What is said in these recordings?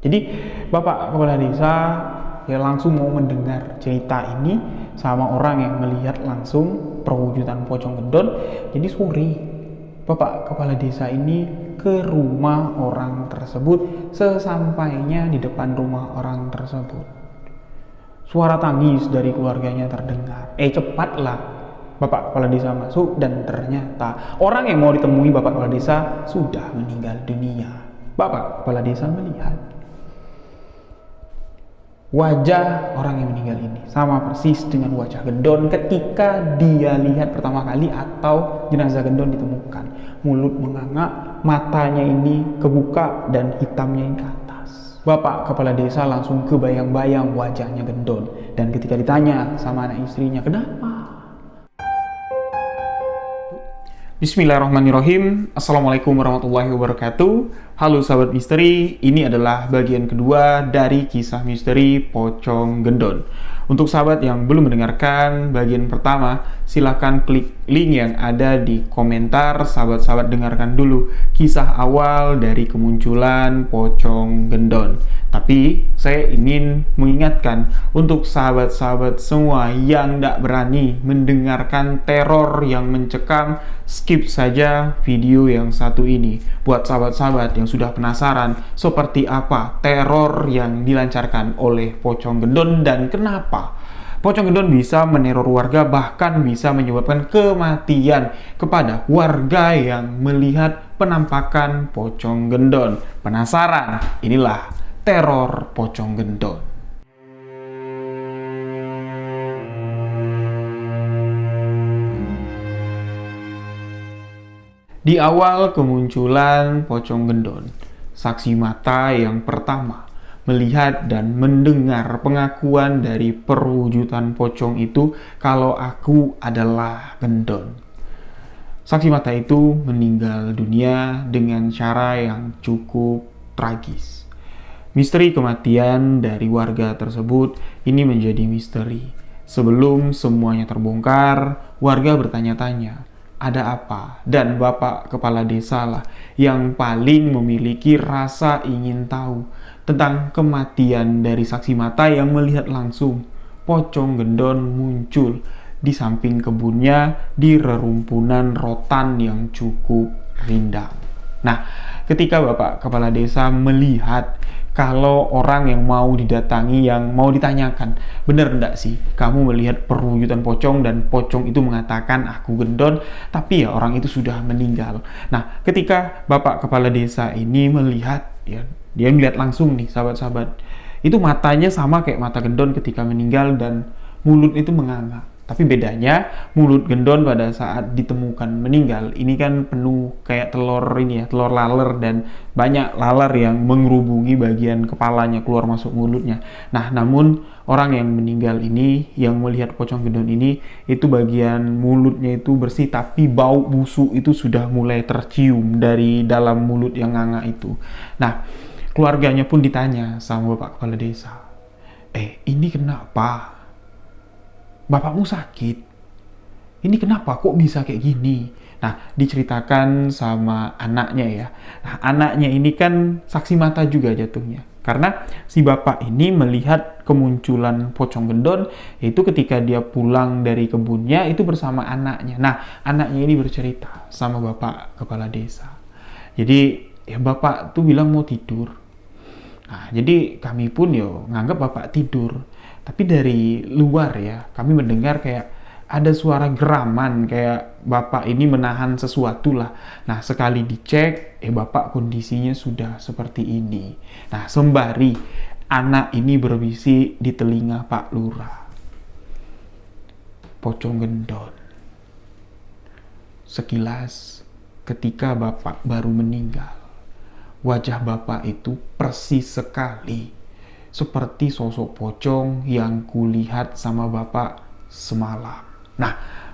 Jadi Bapak Kepala Desa ya langsung mau mendengar cerita ini sama orang yang melihat langsung perwujudan pocong gendon. Jadi sore Bapak Kepala Desa ini ke rumah orang tersebut. Sesampainya di depan rumah orang tersebut, suara tangis dari keluarganya terdengar. Cepatlah Bapak Kepala Desa masuk dan ternyata orang yang mau ditemui Bapak Kepala Desa sudah meninggal dunia. Bapak Kepala Desa melihat wajah orang yang meninggal ini sama persis dengan wajah gendon ketika dia lihat pertama kali atau jenazah gendon ditemukan. Mulut menganga, matanya ini kebuka dan hitamnya ini ke atas. Bapak Kepala Desa langsung kebayang-bayang wajahnya gendon. Dan ketika ditanya sama anak istrinya, kenapa? Bismillahirrahmanirrahim. Assalamualaikum warahmatullahi wabarakatuh. Halo sahabat misteri, ini adalah bagian kedua dari kisah misteri pocong gendon. Untuk sahabat yang belum mendengarkan bagian pertama, silahkan klik link yang ada di komentar. Sahabat-sahabat dengarkan dulu kisah awal dari kemunculan pocong gendon. Tapi saya ingin mengingatkan untuk sahabat-sahabat semua yang tidak berani mendengarkan teror yang mencekam, skip saja video yang satu ini. Buat sahabat-sahabat yang sudah penasaran seperti apa teror yang dilancarkan oleh pocong gendon dan kenapa pocong gendon bisa meneror warga, bahkan bisa menyebabkan kematian kepada warga yang melihat penampakan pocong gendon. Penasaran? Inilah teror pocong gendon. Di awal kemunculan pocong gendon, saksi mata yang pertama melihat dan mendengar pengakuan dari perwujudan pocong itu kalau aku adalah gendon. Saksi mata itu meninggal dunia dengan cara yang cukup tragis. Misteri kematian dari warga tersebut ini menjadi misteri. Sebelum semuanya terbongkar, warga bertanya-tanya, ada apa? Dan Bapak Kepala Desa lah yang paling memiliki rasa ingin tahu tentang kematian dari saksi mata yang melihat langsung pocong gendon muncul di samping kebunnya di rerumpunan rotan yang cukup rindang. Nah, ketika Bapak Kepala Desa melihat kalau orang yang mau didatangi, yang mau ditanyakan, bener enggak sih kamu melihat perwujudan pocong dan pocong itu mengatakan aku gendon, tapi ya orang itu sudah meninggal. Nah, ketika Bapak Kepala Desa ini melihat, ya dia melihat langsung nih sahabat-sahabat, itu matanya sama kayak mata gendon ketika meninggal dan mulut itu menganga. Tapi bedanya mulut gendon pada saat ditemukan meninggal ini kan penuh kayak telur ini ya, telur laler dan banyak laler yang mengerubungi bagian kepalanya keluar masuk mulutnya. Nah, namun orang yang meninggal ini yang melihat pocong gendon ini itu bagian mulutnya itu bersih tapi bau busuk itu sudah mulai tercium dari dalam mulut yang nganga itu. Nah, keluarganya pun ditanya sama Bapak Kepala Desa, ini kenapa? Bapakmu sakit? Ini kenapa kok bisa kayak gini? Nah, diceritakan sama anaknya ya. Nah, anaknya ini kan saksi mata juga jatuhnya. Karena si bapak ini melihat kemunculan pocong gendon yaitu ketika dia pulang dari kebunnya itu bersama anaknya. Nah, anaknya ini bercerita sama Bapak Kepala Desa. Jadi, ya bapak tuh bilang mau tidur. Nah, jadi kami pun yo nganggap bapak tidur. Tapi dari luar ya, kami mendengar kayak ada suara geraman, kayak bapak ini menahan sesuatu lah. Nah, sekali dicek, bapak kondisinya sudah seperti ini. Nah, sembari anak ini berbisik di telinga Pak Lurah. Pocong gendon. Sekilas, ketika bapak baru meninggal, wajah bapak itu persis sekali seperti sosok pocong yang kulihat sama bapak semalam. Nah,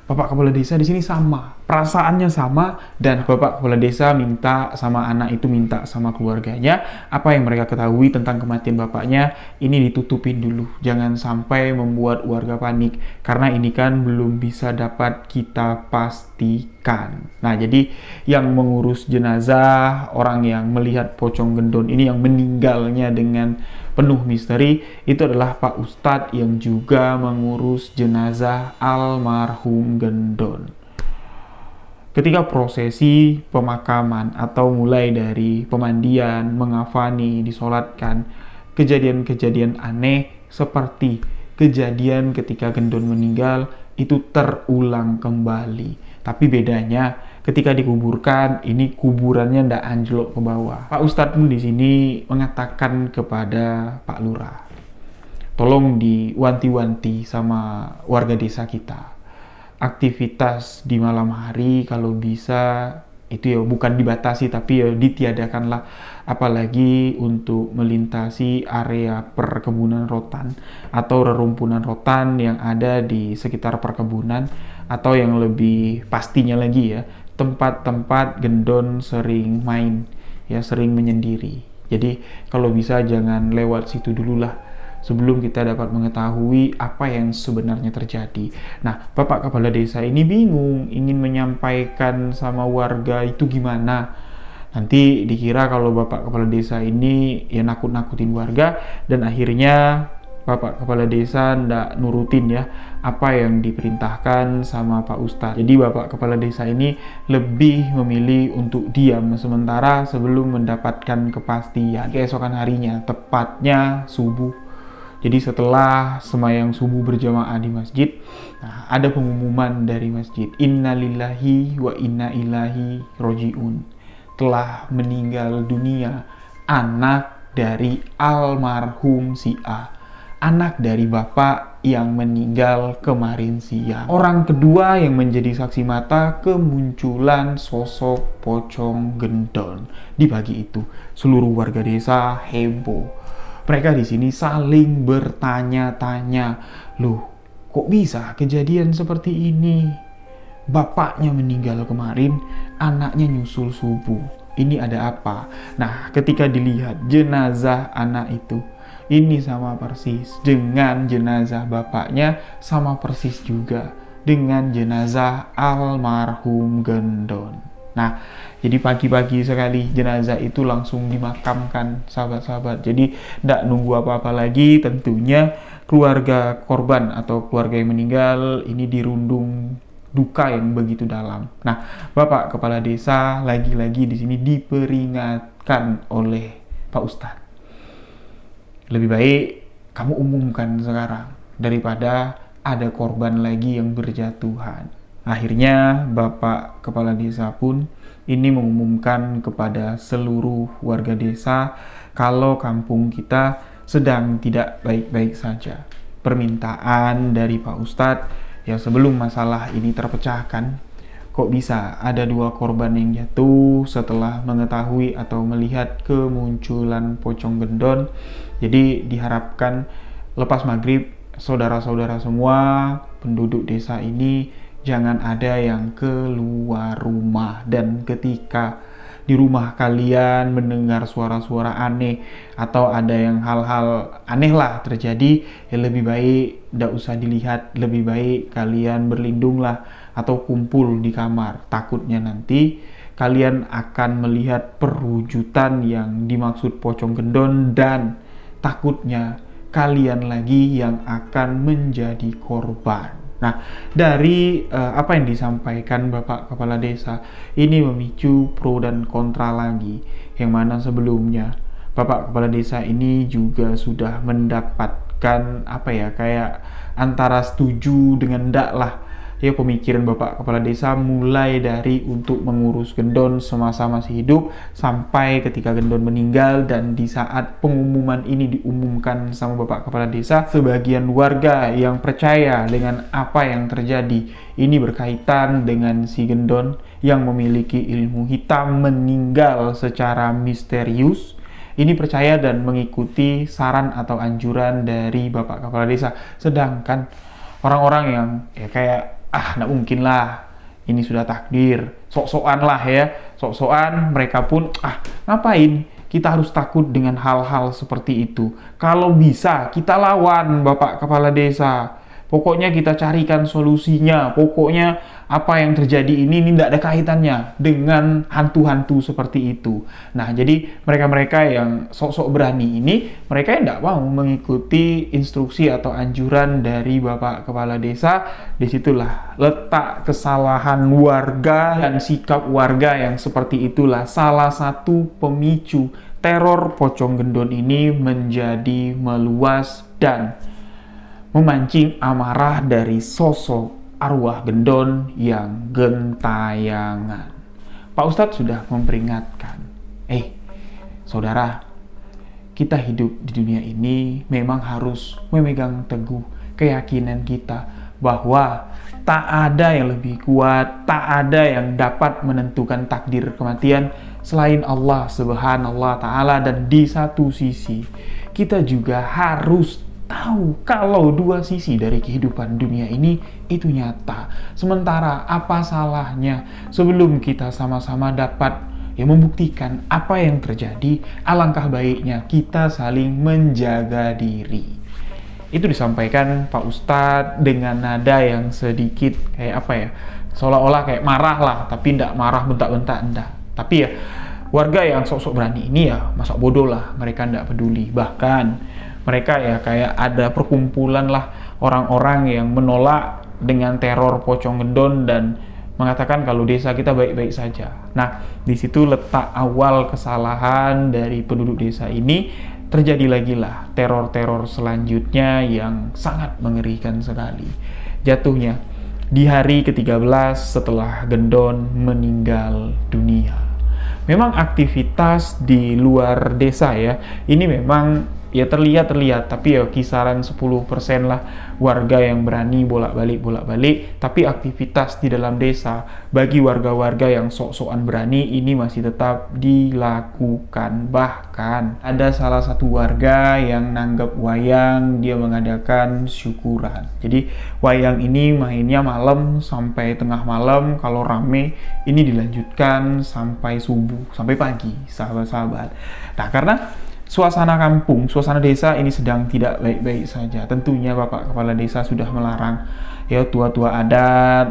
Bapak Kepala Desa di sini sama, perasaannya sama, dan Bapak Kepala Desa minta sama anak itu, minta sama keluarganya, apa yang mereka ketahui tentang kematian bapaknya, ini ditutupin dulu. Jangan sampai membuat warga panik, karena ini kan belum bisa dapat kita pastikan. Nah, jadi yang mengurus jenazah, orang yang melihat pocong gendon ini, yang meninggalnya dengan penuh misteri, itu adalah Pak Ustadz yang juga mengurus jenazah almarhum gendon. Ketika prosesi pemakaman atau mulai dari pemandian, mengafani, disolatkan, kejadian-kejadian aneh seperti kejadian ketika gendon meninggal itu terulang kembali. Tapi bedanya ketika dikuburkan, ini kuburannya ndak anjlok ke bawah. Pak Ustadz pun di sini mengatakan kepada Pak Lurah, tolong diwanti-wanti sama warga desa kita. Aktivitas di malam hari kalau bisa itu ya bukan dibatasi, tapi ya ditiadakanlah, apalagi untuk melintasi area perkebunan rotan atau rerumpunan rotan yang ada di sekitar perkebunan, atau yang lebih pastinya lagi ya, tempat-tempat gendon sering main, ya sering menyendiri. Jadi kalau bisa jangan lewat situ dulu lah, sebelum kita dapat mengetahui apa yang sebenarnya terjadi. Nah, Bapak Kepala Desa ini bingung, ingin menyampaikan sama warga itu gimana. Nanti dikira kalau Bapak Kepala Desa ini ya nakut-nakutin warga, dan akhirnya Bapak Kepala Desa ndak nurutin ya apa yang diperintahkan sama Pak Ustadz. Jadi Bapak Kepala Desa ini lebih memilih untuk diam sementara sebelum mendapatkan kepastian. Keesokan harinya, tepatnya subuh. Jadi setelah sembahyang subuh berjamaah di masjid, nah, ada pengumuman dari masjid, innalillahi wa inna ilaihi rojiun. Telah meninggal dunia anak dari almarhum si A, anak dari bapak yang meninggal kemarin siang. Orang kedua yang menjadi saksi mata kemunculan sosok pocong gendon. Di pagi itu, seluruh warga desa heboh. Mereka di sini saling bertanya-tanya, loh, kok bisa kejadian seperti ini? Bapaknya meninggal kemarin, anaknya nyusul subuh. Ini ada apa? Nah, ketika dilihat jenazah anak itu, ini sama persis dengan jenazah bapaknya, sama persis juga dengan jenazah almarhum gendon. Nah, jadi pagi-pagi sekali jenazah itu langsung dimakamkan, sahabat-sahabat. Jadi tidak nunggu apa-apa lagi, tentunya keluarga korban atau keluarga yang meninggal ini dirundung duka yang begitu dalam. Nah, Bapak Kepala Desa lagi-lagi di sini diperingatkan oleh Pak Ustadz. Lebih baik kamu umumkan sekarang daripada ada korban lagi yang berjatuhan. Akhirnya Bapak Kepala Desa pun ini mengumumkan kepada seluruh warga desa kalau kampung kita sedang tidak baik-baik saja. Permintaan dari Pak Ustadz, ya sebelum masalah ini terpecahkan, kok bisa ada 2 korban yang jatuh setelah mengetahui atau melihat kemunculan pocong gendon. Jadi diharapkan lepas maghrib, saudara-saudara semua penduduk desa ini jangan ada yang keluar rumah. Dan ketika di rumah kalian mendengar suara-suara aneh atau ada yang hal-hal aneh lah terjadi, ya lebih baik tidak usah dilihat, lebih baik kalian berlindunglah atau kumpul di kamar. Takutnya nanti kalian akan melihat perwujudan yang dimaksud pocong gendon, dan takutnya kalian lagi yang akan menjadi korban. Nah, dari apa yang disampaikan Bapak Kepala Desa ini memicu pro dan kontra lagi, yang mana sebelumnya Bapak Kepala Desa ini juga sudah mendapatkan apa ya, kayak antara setuju dengan ndak lah ya pemikiran Bapak Kepala Desa, mulai dari untuk mengurus gendon semasa masih hidup sampai ketika gendon meninggal. Dan di saat pengumuman ini diumumkan sama Bapak Kepala Desa, sebagian warga yang percaya dengan apa yang terjadi ini berkaitan dengan si gendon yang memiliki ilmu hitam meninggal secara misterius, ini percaya dan mengikuti saran atau anjuran dari Bapak Kepala Desa. Sedangkan orang-orang yang ya kayak nggak mungkin lah, ini sudah takdir, sok-sokan lah ya, sok-sokan. Mereka pun ngapain kita harus takut dengan hal-hal seperti itu, kalau bisa kita lawan Bapak Kepala Desa. Pokoknya kita carikan solusinya. Pokoknya apa yang terjadi ini tidak ada kaitannya dengan hantu-hantu seperti itu. Nah, jadi mereka-mereka yang sok-sok berani ini, mereka tidak mau mengikuti instruksi atau anjuran dari Bapak Kepala Desa. Disitulah letak kesalahan warga dan sikap warga yang seperti itulah salah satu pemicu teror pocong gendon ini menjadi meluas dan memancing amarah dari sosok arwah gendon yang gentayangan. Pak Ustadz sudah memperingatkan, saudara, kita hidup di dunia ini memang harus memegang teguh keyakinan kita bahwa tak ada yang lebih kuat, tak ada yang dapat menentukan takdir kematian selain Allah Subhanahu wa Ta'ala. Dan di satu sisi kita juga harus tahu kalau dua sisi dari kehidupan dunia ini itu nyata. Sementara apa salahnya sebelum kita sama-sama dapat membuktikan apa yang terjadi, alangkah baiknya kita saling menjaga diri. Itu disampaikan Pak Ustadz dengan nada yang sedikit kayak seolah-olah kayak marah lah, tapi tidak marah bentak-bentak, enggak. Tapi ya warga yang sok-sok berani ini ya masa bodoh lah, mereka tidak peduli. Bahkan mereka ya kayak ada perkumpulan lah orang-orang yang menolak dengan teror pocong gendon dan mengatakan kalau desa kita baik-baik saja. Nah, di situ letak awal kesalahan dari penduduk desa ini. Terjadi lagi lah teror-teror selanjutnya yang sangat mengerikan sekali. Jatuhnya di hari ke-13 setelah gendon meninggal dunia. Memang aktivitas di luar desa ya, ini memang ya terlihat, tapi ya kisaran 10% lah warga yang berani bolak-balik. Tapi aktivitas di dalam desa bagi warga-warga yang sok-sokan berani ini masih tetap dilakukan. Bahkan ada salah satu warga yang nanggap wayang, dia mengadakan syukuran. Jadi wayang ini mainnya malam sampai tengah malam, kalau rame ini dilanjutkan sampai subuh, sampai pagi, sahabat-sahabat. Nah, karena suasana kampung, suasana desa ini sedang tidak baik-baik saja. Tentunya Bapak Kepala Desa sudah melarang ya tua-tua adat,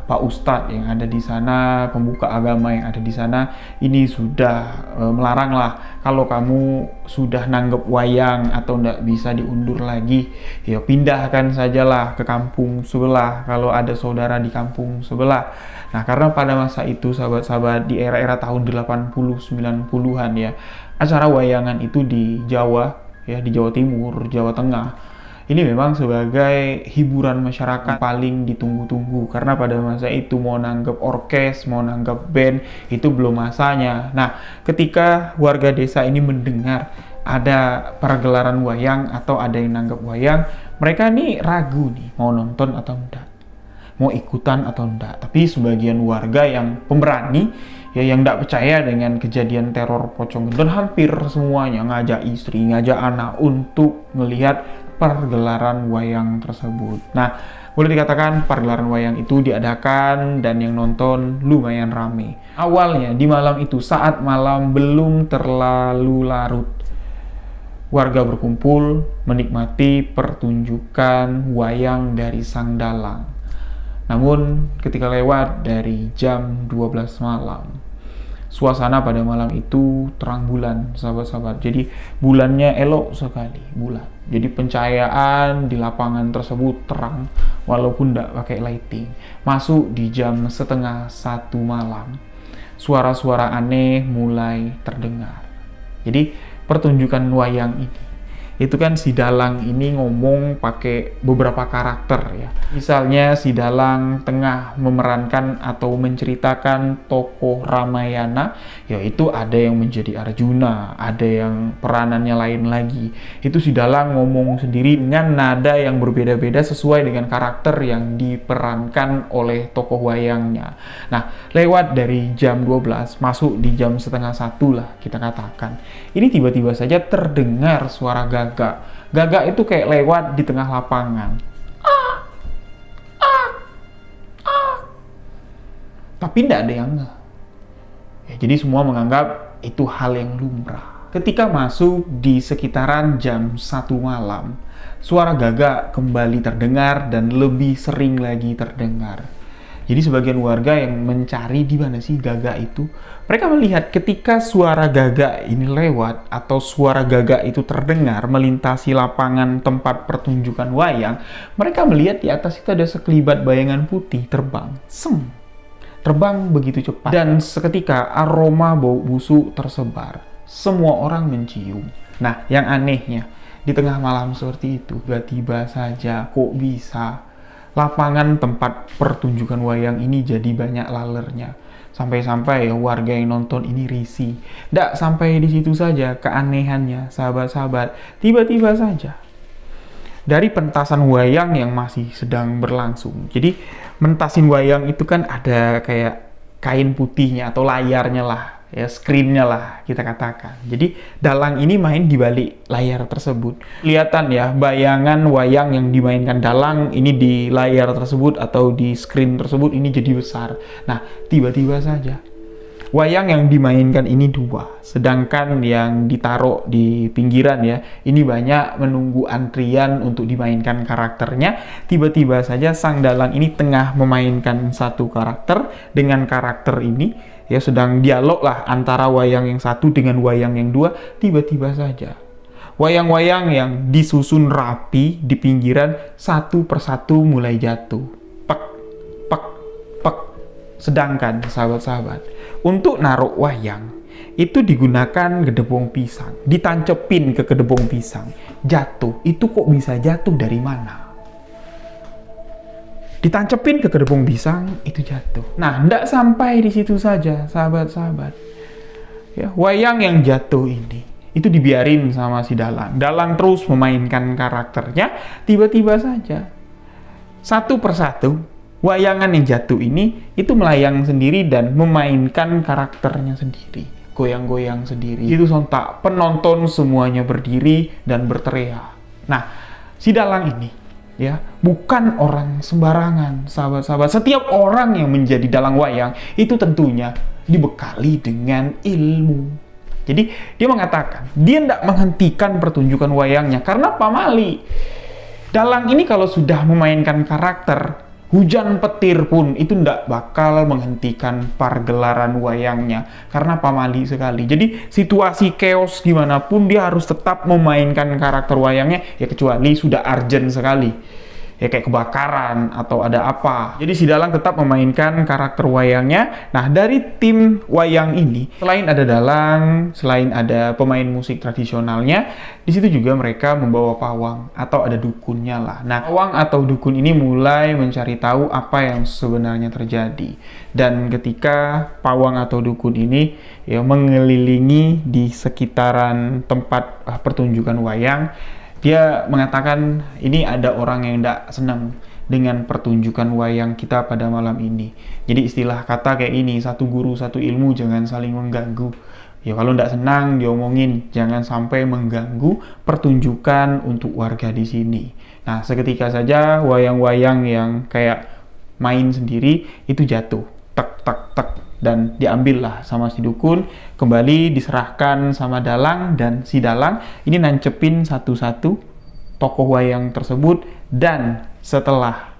Pak Ustadz yang ada di sana, pembuka agama yang ada di sana, ini sudah melarang lah. Kalau kamu sudah nanggep wayang atau tidak bisa diundur lagi, ya pindahkan sajalah ke kampung sebelah kalau ada saudara di kampung sebelah. Nah, karena pada masa itu sahabat-sahabat di era-era tahun 80-90-an ya, acara wayangan itu di Jawa ya, di Jawa Timur, Jawa Tengah. Ini memang sebagai hiburan masyarakat paling ditunggu-tunggu, karena pada masa itu mau nanggep orkes, mau nanggep band itu belum masanya. Nah, ketika warga desa ini mendengar ada pergelaran wayang atau ada yang nanggep wayang, mereka nih ragu nih mau nonton atau enggak, mau ikutan atau enggak. Tapi sebagian warga yang pemberani ya, yang tidak percaya dengan kejadian teror pocong gendon, hampir semuanya ngajak istri, ngajak anak untuk melihat pergelaran wayang tersebut. Nah, boleh dikatakan pergelaran wayang itu diadakan dan yang nonton lumayan rame. Awalnya di malam itu, saat malam belum terlalu larut, warga berkumpul menikmati pertunjukan wayang dari sang dalang. Namun ketika lewat dari jam 12 malam, suasana pada malam itu terang bulan, sahabat-sahabat. Jadi bulannya elok sekali, bulan. Jadi pencahayaan di lapangan tersebut terang, walaupun tidak pakai lighting. Masuk di jam setengah 1 malam, suara-suara aneh mulai terdengar. Jadi pertunjukan wayang ini, itu kan si dalang ini ngomong pakai beberapa karakter ya. Misalnya si dalang tengah memerankan atau menceritakan tokoh Ramayana, yaitu ada yang menjadi Arjuna, ada yang peranannya lain lagi. Itu si dalang ngomong sendiri dengan nada yang berbeda-beda sesuai dengan karakter yang diperankan oleh tokoh wayangnya. Nah, lewat dari jam 12 masuk di jam setengah 1 lah kita katakan. Ini tiba-tiba saja terdengar suara gagak itu kayak lewat di tengah lapangan. Tapi tidak ada yang ngeh. Ya, jadi semua menganggap itu hal yang lumrah. Ketika masuk di sekitaran jam 1 malam, suara gagak kembali terdengar dan lebih sering lagi terdengar. Jadi sebagian warga yang mencari di mana sih gagak itu, mereka melihat ketika suara gagak ini lewat atau suara gagak itu terdengar melintasi lapangan tempat pertunjukan wayang, mereka melihat di atas itu ada sekelibat bayangan putih terbang. Terbang begitu cepat. Dan seketika aroma bau busuk tersebar. Semua orang mencium. Nah, yang anehnya, di tengah malam seperti itu, tiba-tiba saja kok bisa lapangan tempat pertunjukan wayang ini jadi banyak lalernya. Sampai-sampai ya warga yang nonton ini risih. Nggak sampai di situ saja keanehannya, sahabat-sahabat. Tiba-tiba saja dari pentasan wayang yang masih sedang berlangsung. Jadi mentasin wayang itu kan ada kayak kain putihnya atau layarnya lah, ya screennya lah kita katakan. Jadi dalang ini main di balik layar tersebut. Kelihatan ya bayangan wayang yang dimainkan dalang ini di layar tersebut atau di screen tersebut ini jadi besar. Nah, tiba-tiba saja wayang yang dimainkan ini 2, sedangkan yang ditaruh di pinggiran ya, ini banyak menunggu antrian untuk dimainkan karakternya. Tiba-tiba saja sang dalang ini tengah memainkan satu karakter dengan karakter ini, ya sedang dialog lah antara wayang yang satu dengan wayang yang 2. Tiba-tiba saja wayang-wayang yang disusun rapi di pinggiran satu persatu mulai jatuh. Pek, pek, pek. Sedangkan sahabat-sahabat, untuk naruh wayang itu digunakan gedebong pisang, ditancepin ke gedebong pisang, jatuh. Itu kok bisa jatuh dari mana? Ditancepin ke gedebong pisang, itu jatuh. Nah, ndak sampai di situ saja, sahabat-sahabat. Ya, wayang yang jatuh ini itu dibiarin sama si dalang. Dalang terus memainkan karakternya, tiba-tiba saja satu persatu wayangan yang jatuh ini itu melayang sendiri dan memainkan karakternya sendiri, goyang-goyang sendiri. Itu sontak penonton semuanya berdiri dan berteriak. Nah, si dalang ini ya bukan orang sembarangan, sahabat-sahabat. Setiap orang yang menjadi dalang wayang itu tentunya dibekali dengan ilmu. Jadi dia mengatakan dia tidak menghentikan pertunjukan wayangnya karena pamali. Dalang ini kalau sudah memainkan karakter, hujan petir pun itu tidak bakal menghentikan pargelaran wayangnya karena pamali sekali. Jadi situasi chaos gimana pun dia harus tetap memainkan karakter wayangnya, ya kecuali sudah urgent sekali, ya kayak kebakaran atau ada apa. Jadi si dalang tetap memainkan karakter wayangnya. Nah, dari tim wayang ini selain ada dalang, selain ada pemain musik tradisionalnya, di situ juga mereka membawa pawang atau ada dukunnya lah. Nah, pawang atau dukun ini mulai mencari tahu apa yang sebenarnya terjadi. Dan ketika pawang atau dukun ini ya mengelilingi di sekitaran tempat pertunjukan wayang, dia mengatakan ini ada orang yang tidak senang dengan pertunjukan wayang kita pada malam ini. Jadi istilah kata kayak ini, satu guru satu ilmu, jangan saling mengganggu. Ya kalau tidak senang diomongin, jangan sampai mengganggu pertunjukan untuk warga di sini. Nah, seketika saja wayang-wayang yang kayak main sendiri itu jatuh, tek tek tek, dan diambillah sama si dukun, kembali diserahkan sama dalang, dan si dalang ini nancepin satu-satu tokoh wayang tersebut. Dan setelah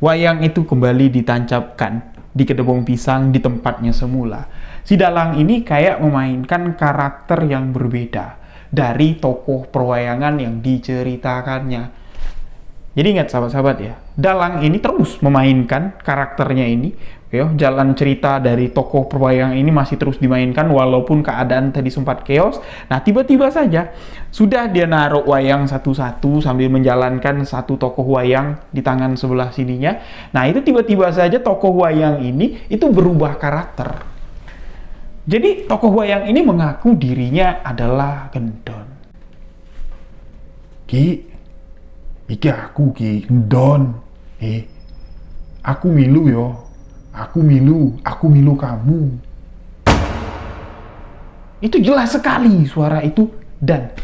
wayang itu kembali ditancapkan di gedebong pisang di tempatnya semula, si dalang ini kayak memainkan karakter yang berbeda dari tokoh perwayangan yang diceritakannya. Jadi ingat sahabat-sahabat ya, dalang ini terus memainkan karakternya ini, ya, jalan cerita dari tokoh perwayangan ini masih terus dimainkan walaupun keadaan tadi sempat chaos. Nah, tiba-tiba saja sudah dia naruh wayang satu-satu sambil menjalankan satu tokoh wayang di tangan sebelah sininya. Nah, itu tiba-tiba saja tokoh wayang ini itu berubah karakter. Jadi tokoh wayang ini mengaku dirinya adalah gendon. Iki aku Ki Gendon. Aku milu yo. Aku milu kamu. Itu jelas sekali suara itu. Dan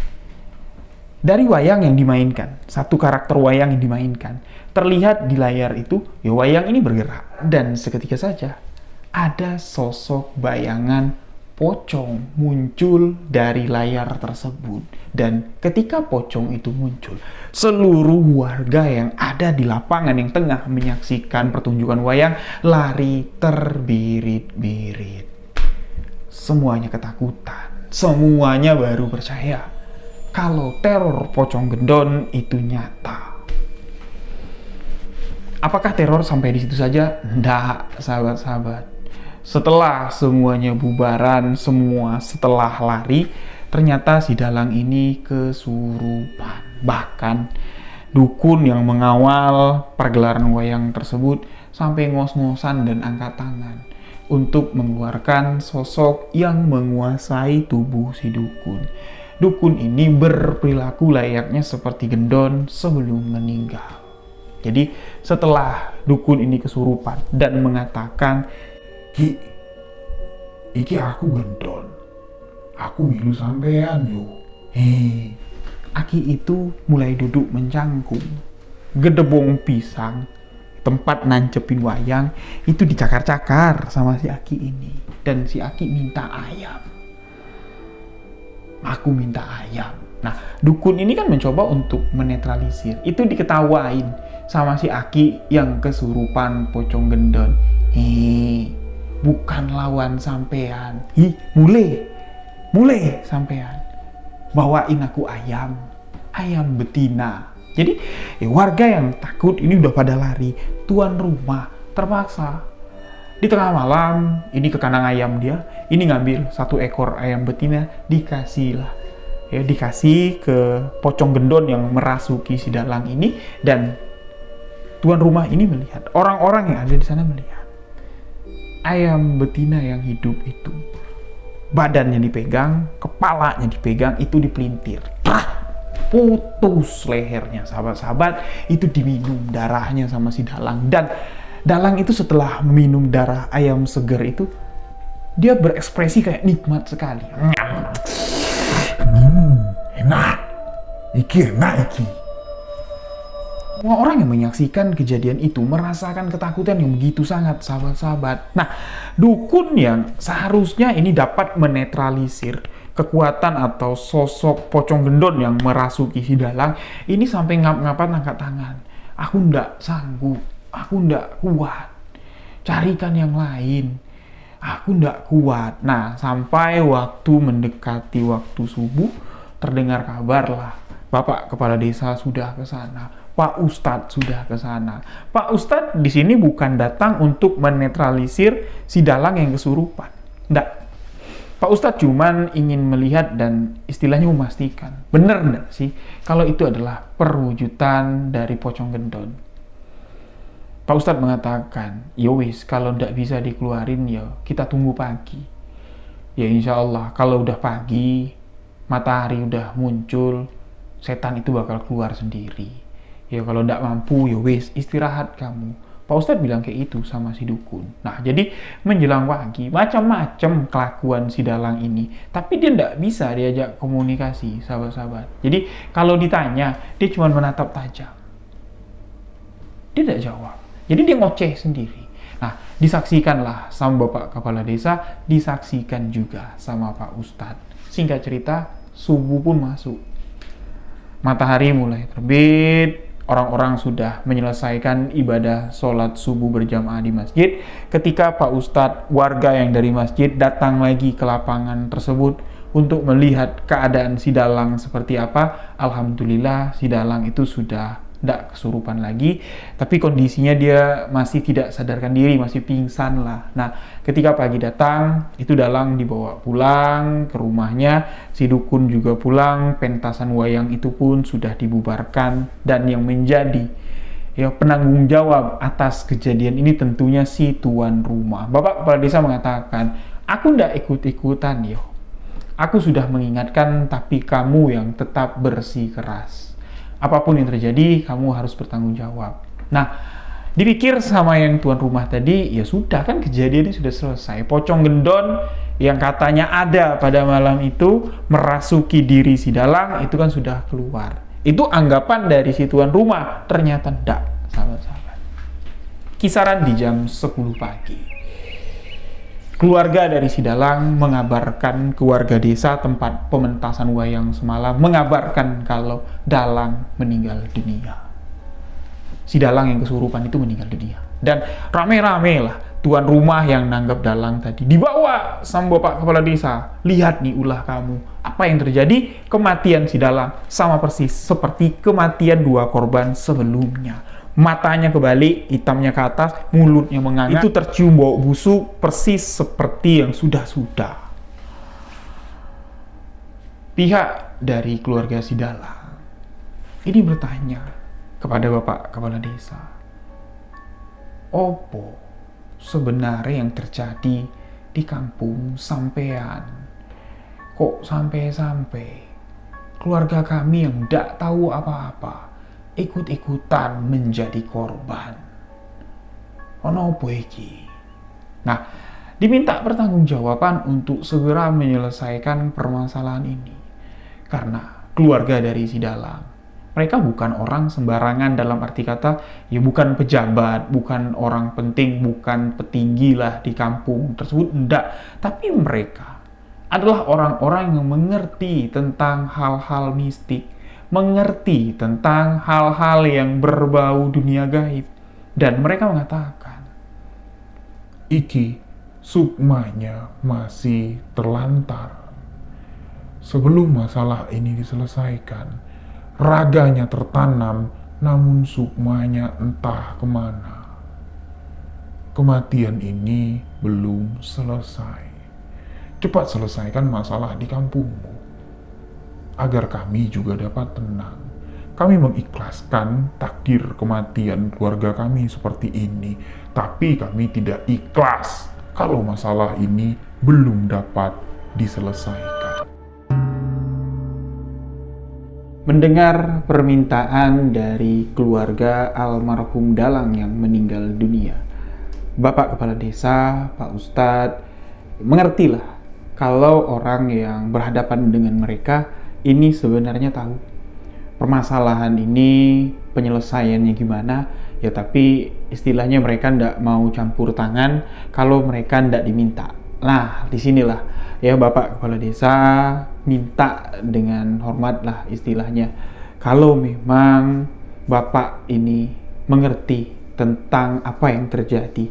dari wayang yang dimainkan, satu karakter wayang yang dimainkan, terlihat di layar itu, ya wayang ini bergerak. Dan seketika saja ada sosok bayangan pocong muncul dari layar tersebut. Dan ketika pocong itu muncul, seluruh warga yang ada di lapangan yang tengah menyaksikan pertunjukan wayang lari terbirit-birit. Semuanya ketakutan, semuanya baru percaya kalau teror pocong gendon itu nyata. Apakah teror sampai di situ saja? Nggak, sahabat-sahabat. Setelah semuanya bubaran, setelah lari, ternyata si dalang ini kesurupan. Bahkan dukun yang mengawal pergelaran wayang tersebut sampai ngos-ngosan dan angkat tangan untuk mengeluarkan sosok yang menguasai tubuh si dukun. Dukun ini berperilaku layaknya seperti gendon sebelum meninggal. Jadi setelah dukun ini kesurupan dan mengatakan, iki aku gendon, aku milu sampean yo. Aki itu mulai duduk mencangkung. Gedebong pisang, tempat nancepin wayang, itu dicakar-cakar sama si Aki ini. Dan si Aki minta ayam. Aku minta ayam. Nah, dukun ini kan mencoba untuk menetralisir. Itu diketawain sama si Aki yang kesurupan pocong gendon. Bukan lawan sampean. Mulai sampean. Bawain aku ayam betina. Jadi warga yang takut ini udah pada lari. Tuan rumah terpaksa di tengah malam ini ke kandang ayam dia. Ini ngambil 1 ekor ayam betina, dikasih ke pocong gendon yang merasuki si dalang ini. Dan tuan rumah ini melihat, orang-orang yang ada di sana melihat ayam betina yang hidup itu, badannya dipegang, kepalanya dipegang, itu dipelintir, putus lehernya, sahabat-sahabat. Itu diminum darahnya sama si dalang. Dan dalang itu setelah minum darah ayam segar itu, dia berekspresi kayak nikmat sekali. Enak iki. Semua orang yang menyaksikan kejadian itu merasakan ketakutan yang begitu sangat, sahabat-sahabat. Nah, dukun yang seharusnya ini dapat menetralisir kekuatan atau sosok pocong gendon yang merasuki si dalang ini sampai ngap-ngapan angkat tangan. Aku ndak sanggup, aku ndak kuat. Carikan yang lain. Aku ndak kuat. Nah, sampai waktu mendekati waktu subuh, terdengar kabar lah, Bapak Kepala Desa sudah ke sana, Pak Ustadz sudah ke sana. Pak Ustadz di sini bukan datang untuk menetralisir si dalang yang kesurupan. Nggak. Pak Ustadz cuman ingin melihat dan istilahnya memastikan, bener nggak sih kalau itu adalah perwujudan dari pocong gendon. Pak Ustadz mengatakan, ya wis, kalau nggak bisa dikeluarin ya kita tunggu pagi. Ya insya Allah kalau udah pagi, matahari udah muncul, setan itu bakal keluar sendiri. Ya kalau nggak mampu ya wis, istirahat kamu. Pak Ustadz bilang kayak itu sama si dukun. Nah, jadi menjelang pagi, macam-macam kelakuan si dalang ini. Tapi dia nggak bisa diajak komunikasi, sahabat-sahabat. Jadi kalau ditanya, dia cuma menatap tajam. Dia tidak jawab. Jadi dia ngoceh sendiri. Nah, disaksikanlah sama Bapak Kepala Desa, disaksikan juga sama Pak Ustadz. Singkat cerita, subuh pun masuk. Matahari mulai terbit, orang-orang sudah menyelesaikan ibadah sholat subuh berjamaah di masjid. Ketika Pak Ustadz, warga yang dari masjid datang lagi ke lapangan tersebut untuk melihat keadaan si dalang seperti apa, alhamdulillah si dalang itu sudah tidak kesurupan lagi, tapi kondisinya dia masih tidak sadarkan diri, masih pingsan lah. Nah, ketika pagi datang, itu dalang dibawa pulang ke rumahnya, si dukun juga pulang, pentasan wayang itu pun sudah dibubarkan, dan yang menjadi penanggung jawab atas kejadian ini tentunya si tuan rumah. Bapak Kepala Desa mengatakan, aku tidak ikut-ikutan yo. Aku sudah mengingatkan, tapi kamu yang tetap bersikeras. Apapun yang terjadi, kamu harus bertanggung jawab. Nah, dipikir sama yang tuan rumah tadi, ya sudah kan kejadiannya sudah selesai. Pocong gendon yang katanya ada pada malam itu merasuki diri si dalang, itu kan sudah keluar. Itu anggapan dari si tuan rumah, ternyata tidak, sahabat-sahabat. Kisaran di jam 10 pagi. Keluarga dari si Dalang mengabarkan ke warga desa tempat pementasan wayang semalam, mengabarkan kalau Dalang meninggal dunia. Si Dalang yang kesurupan itu meninggal dunia. Dan rame-rame lah tuan rumah yang nanggap Dalang tadi dibawa sama bapak kepala desa. Lihat nih ulah kamu, apa yang terjadi? Kematian si Dalang sama persis seperti kematian dua korban sebelumnya. Matanya kebalik, hitamnya ke atas, mulutnya menganga. Itu tercium bau busuk persis seperti yang sudah-sudah. Pihak dari keluarga si Dalang ini bertanya kepada bapak kepala desa, opo sebenarnya yang terjadi di kampung sampean? Kok sampai-sampai keluarga kami yang tidak tahu apa-apa ikut-ikutan menjadi korban? Ono opo iki? Nah, diminta pertanggungjawaban untuk segera menyelesaikan permasalahan ini. Karena keluarga dari si Dalang, mereka bukan orang sembarangan dalam arti kata, ya bukan pejabat, bukan orang penting, bukan petinggi lah di kampung tersebut, enggak. Tapi mereka adalah orang-orang yang mengerti tentang hal-hal mistik, mengerti tentang hal-hal yang berbau dunia gaib. Dan mereka mengatakan, iki sukmanya masih terlantar. Sebelum masalah ini diselesaikan, raganya tertanam, namun sukmanya entah kemana. Kematian ini belum selesai. Cepat selesaikan masalah di kampungmu, agar kami juga dapat tenang. Kami mengikhlaskan takdir kematian keluarga kami seperti ini, tapi kami tidak ikhlas kalau masalah ini belum dapat diselesaikan. mendengar permintaan dari keluarga almarhum Dalang yang meninggal dunia, Bapak Kepala Desa, Pak Ustadz, mengertilah kalau orang yang berhadapan dengan mereka ini sebenarnya tahu permasalahan ini penyelesaiannya gimana, ya tapi istilahnya mereka ndak mau campur tangan kalau mereka ndak diminta. Nah, disinilah ya Bapak Kepala Desa minta dengan hormat lah istilahnya. Kalau memang Bapak ini mengerti tentang apa yang terjadi,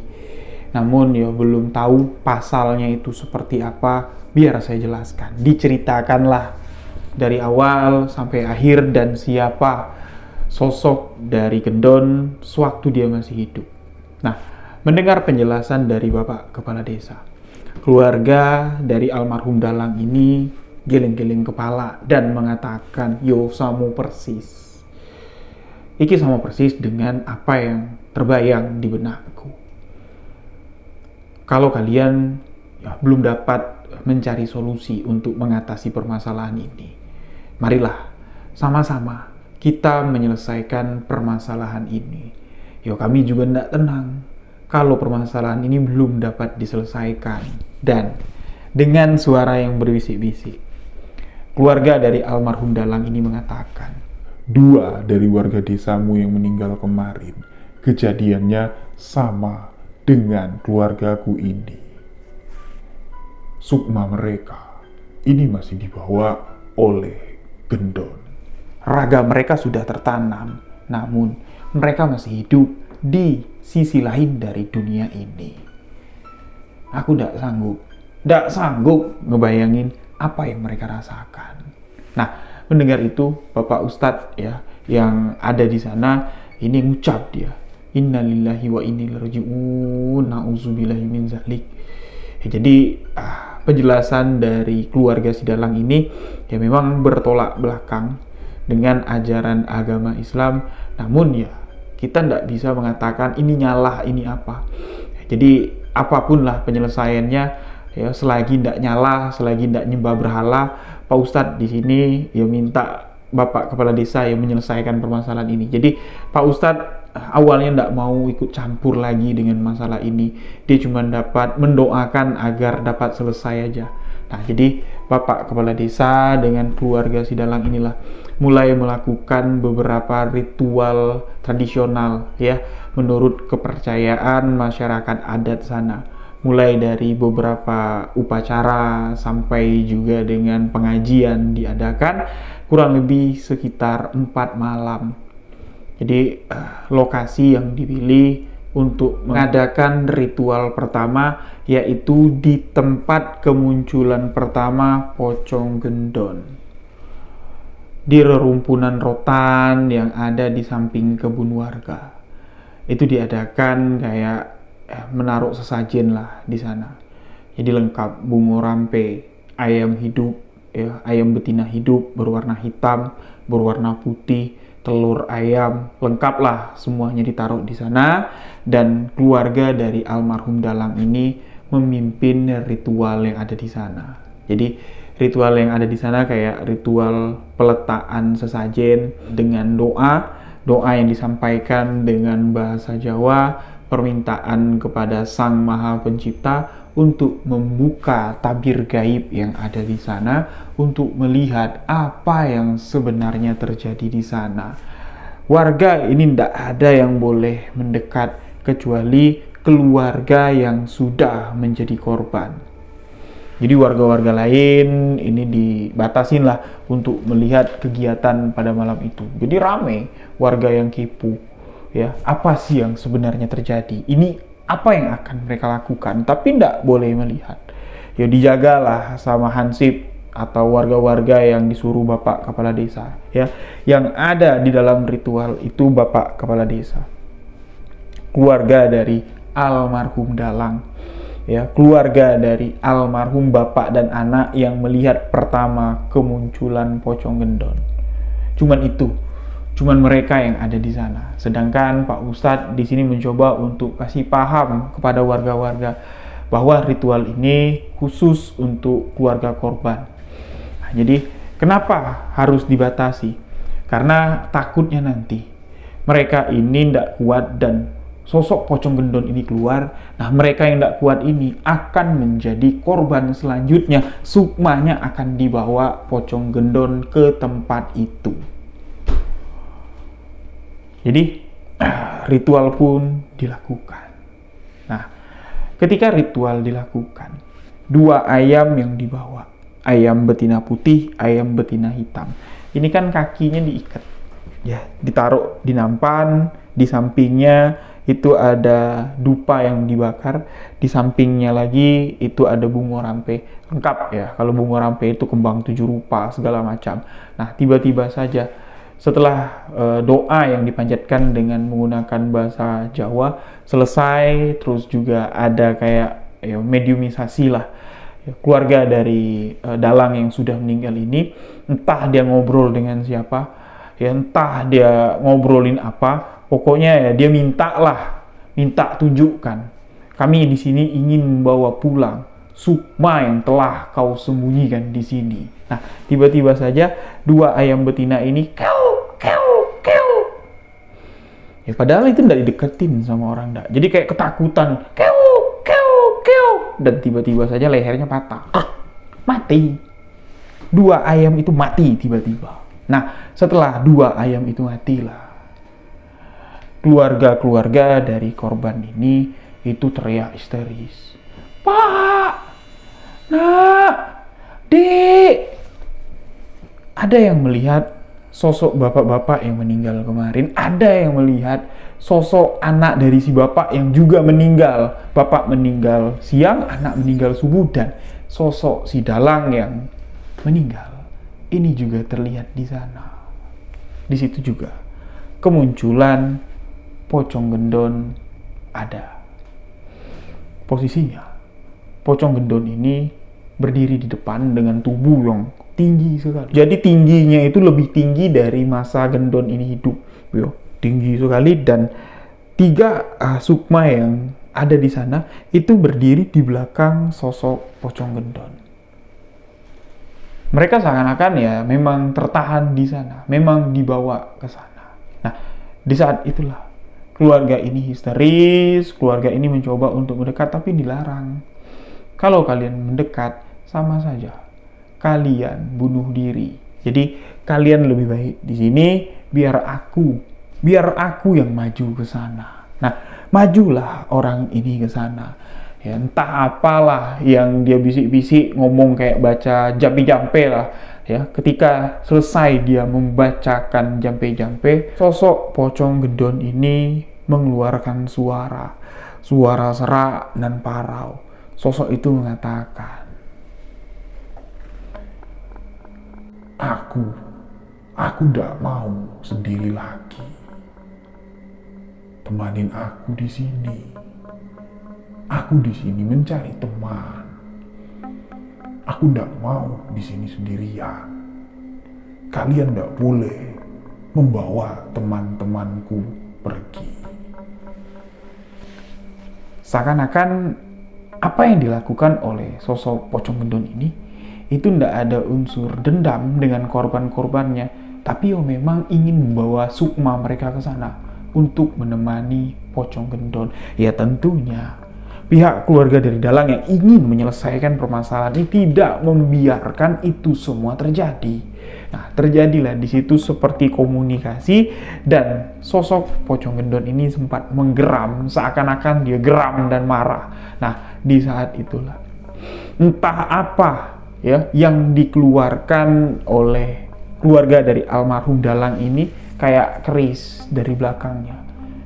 namun ya belum tahu pasalnya itu seperti apa, biar saya jelaskan. Diceritakanlah dari awal sampai akhir dan siapa sosok dari Gendon sewaktu dia masih hidup. Nah, mendengar penjelasan dari Bapak Kepala Desa, keluarga dari almarhum Dalang ini geleng-geleng kepala dan mengatakan, yo sama persis. Iki sama persis dengan apa yang terbayang di benakku. Kalau kalian ya, belum dapat mencari solusi untuk mengatasi permasalahan ini, marilah sama-sama kita menyelesaikan permasalahan ini. Yo, kami juga tidak tenang kalau permasalahan ini belum dapat diselesaikan. Dan dengan suara yang berbisik-bisik, keluarga dari almarhum Dalang ini mengatakan, 2 dari warga desamu yang meninggal kemarin, kejadiannya sama dengan keluargaku ini. Sukma mereka ini masih dibawa oleh Gendon. raga mereka sudah tertanam, namun mereka masih hidup di sisi lain dari dunia ini. Aku tidak sanggup ngebayangin apa yang mereka rasakan. Nah, mendengar itu, Bapak Ustadz ya yang ada di sana ini ngucap dia, innalillahi wa inna ilaihi raji'un, na'udzubillahi min zalik. Ya, jadi penjelasan dari keluarga si Dalang ini ya memang bertolak belakang dengan ajaran agama Islam, namun ya kita tidak bisa mengatakan ini nyalah, ini apa. Jadi apapun lah penyelesaiannya, ya selagi tidak nyala, selagi tidak nyembah berhala, Pak Ustadz di sini ya minta Bapak Kepala Desa yang menyelesaikan permasalahan ini. Jadi Pak Ustadz awalnya tidak mau ikut campur lagi dengan masalah ini, dia cuma dapat mendoakan agar dapat selesai aja. Nah, jadi Bapak Kepala Desa dengan keluarga si Dalang inilah mulai melakukan beberapa ritual tradisional ya menurut kepercayaan masyarakat adat sana. mulai dari beberapa upacara sampai juga dengan pengajian diadakan kurang lebih sekitar 4 malam. Jadi lokasi yang dipilih untuk mengadakan ritual pertama yaitu di tempat kemunculan pertama pocong gendon, di rerumpunan rotan yang ada di samping kebun warga. Itu diadakan kayak menaruh sesajen lah di sana. Jadi lengkap bungo rampe, ayam hidup, ya, ayam betina hidup berwarna hitam, berwarna putih, telur ayam, lengkap lah semuanya ditaruh di sana. Dan keluarga dari almarhum Dalang ini memimpin ritual yang ada di sana. Jadi ritual yang ada di sana kayak ritual peletakan sesajen dengan doa yang disampaikan dengan bahasa Jawa, permintaan kepada Sang Maha Pencipta untuk membuka tabir gaib yang ada di sana, untuk melihat apa yang sebenarnya terjadi di sana. Warga ini tidak ada yang boleh mendekat kecuali keluarga yang sudah menjadi korban. Jadi warga-warga lain ini dibatasin lah untuk melihat kegiatan pada malam itu. Jadi rame warga yang kepo, ya, apa sih yang sebenarnya terjadi? Ini apa yang akan mereka lakukan? Tapi tidak boleh melihat. Ya dijagalah sama hansip atau warga-warga yang disuruh Bapak Kepala Desa, ya, yang ada di dalam ritual itu Bapak Kepala Desa, keluarga dari almarhum Dalang, ya, keluarga dari almarhum bapak dan anak yang melihat pertama kemunculan pocong gendon. Cuman mereka yang ada di sana. Sedangkan Pak Ustadz di sini mencoba untuk kasih paham kepada warga-warga bahwa ritual ini khusus untuk keluarga korban. Nah, jadi kenapa harus dibatasi? Karena takutnya nanti mereka ini tidak kuat dan sosok pocong gendon ini keluar. Nah, mereka yang tidak kuat ini akan menjadi korban selanjutnya. Sukmanya akan dibawa pocong gendon ke tempat itu. Jadi ritual pun dilakukan. Nah, ketika ritual dilakukan, 2 ayam yang dibawa, ayam betina putih, ayam betina hitam, ini kan kakinya diikat, ya, ditaruh di nampan. Di sampingnya itu ada dupa yang dibakar, di sampingnya lagi itu ada bungo rampe, lengkap ya. Kalau bungo rampe itu kembang 7 rupa segala macam. Nah, tiba-tiba saja setelah doa yang dipanjatkan dengan menggunakan bahasa Jawa selesai, terus juga ada kayak ya, mediumisasi lah, ya, keluarga dari Dalang yang sudah meninggal ini, entah dia ngobrol dengan siapa, ya, entah dia ngobrolin apa, pokoknya ya dia minta tunjukkan, kami di sini ingin membawa pulang sukma yang telah kau sembunyikan di sini. Nah, tiba-tiba saja 2 ayam betina ini kew. Ya, padahal itu tidak dideketin sama orang, enggak. Jadi kayak ketakutan, kew. Dan tiba-tiba saja lehernya patah, mati. 2 ayam itu mati tiba-tiba. Nah, setelah 2 ayam itu matilah, keluarga-keluarga dari korban ini itu teriak histeris, Pak, Nak, Dek. Ada yang melihat sosok bapak-bapak yang meninggal kemarin, ada yang melihat sosok anak dari si bapak yang juga meninggal. Bapak meninggal siang, anak meninggal subuh, dan sosok si Dalang yang meninggal ini juga terlihat di sana. Di situ juga kemunculan pocong gendon ada. Posisinya pocong gendon ini berdiri di depan dengan tubuh yang tinggi sekali. Jadi tingginya itu lebih tinggi dari masa gendon ini hidup, yo, tinggi sekali. Dan 3 sukma yang ada di sana itu berdiri di belakang sosok pocong gendon. Mereka seakan-akan ya memang tertahan di sana, memang dibawa ke sana. Nah, di saat itulah keluarga ini histeris, keluarga ini mencoba untuk mendekat tapi dilarang. Kalau kalian mendekat, sama saja kalian bunuh diri. Jadi kalian lebih baik di sini, biar aku yang maju ke sana. Nah, majulah orang ini ke sana. Ya, entah apalah yang dia bisik-bisik ngomong kayak baca jampe-jampe lah. Ya, ketika selesai dia membacakan jampe-jampe, sosok pocong gendon ini mengeluarkan suara serak dan parau. Sosok itu mengatakan, Aku tidak mau sendiri lagi. Temanin aku di sini. Aku di sini mencari teman. Aku tidak mau di sini sendirian. Kalian tidak boleh membawa teman-temanku pergi. Seakan-akan apa yang dilakukan oleh sosok pocong gendon ini itu tidak ada unsur dendam dengan korban-korbannya, tapi memang ingin membawa sukma mereka ke sana untuk menemani pocong gendon. Ya tentunya pihak keluarga dari Dalang yang ingin menyelesaikan permasalahan ini tidak membiarkan itu semua terjadi. Nah, terjadilah di situ seperti komunikasi, dan sosok pocong gendon ini sempat menggeram, seakan-akan dia geram dan marah. Nah, di saat itulah entah apa ya yang dikeluarkan oleh keluarga dari almarhum Dalang ini, kayak keris dari belakangnya.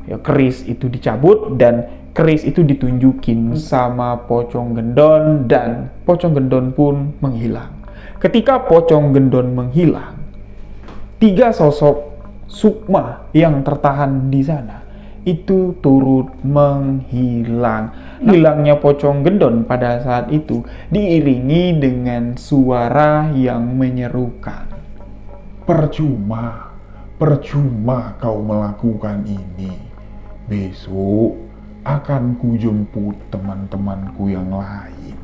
Ya, keris itu dicabut dan keris itu ditunjukin sama pocong gendon, dan pocong gendon pun menghilang. Ketika pocong gendon menghilang, 3 sosok sukma yang tertahan di sana itu turut menghilang. Hilangnya pocong gendon pada saat itu diiringi dengan suara yang menyerukan. Percuma kau melakukan ini. Besok akan kujemput teman-temanku yang lain.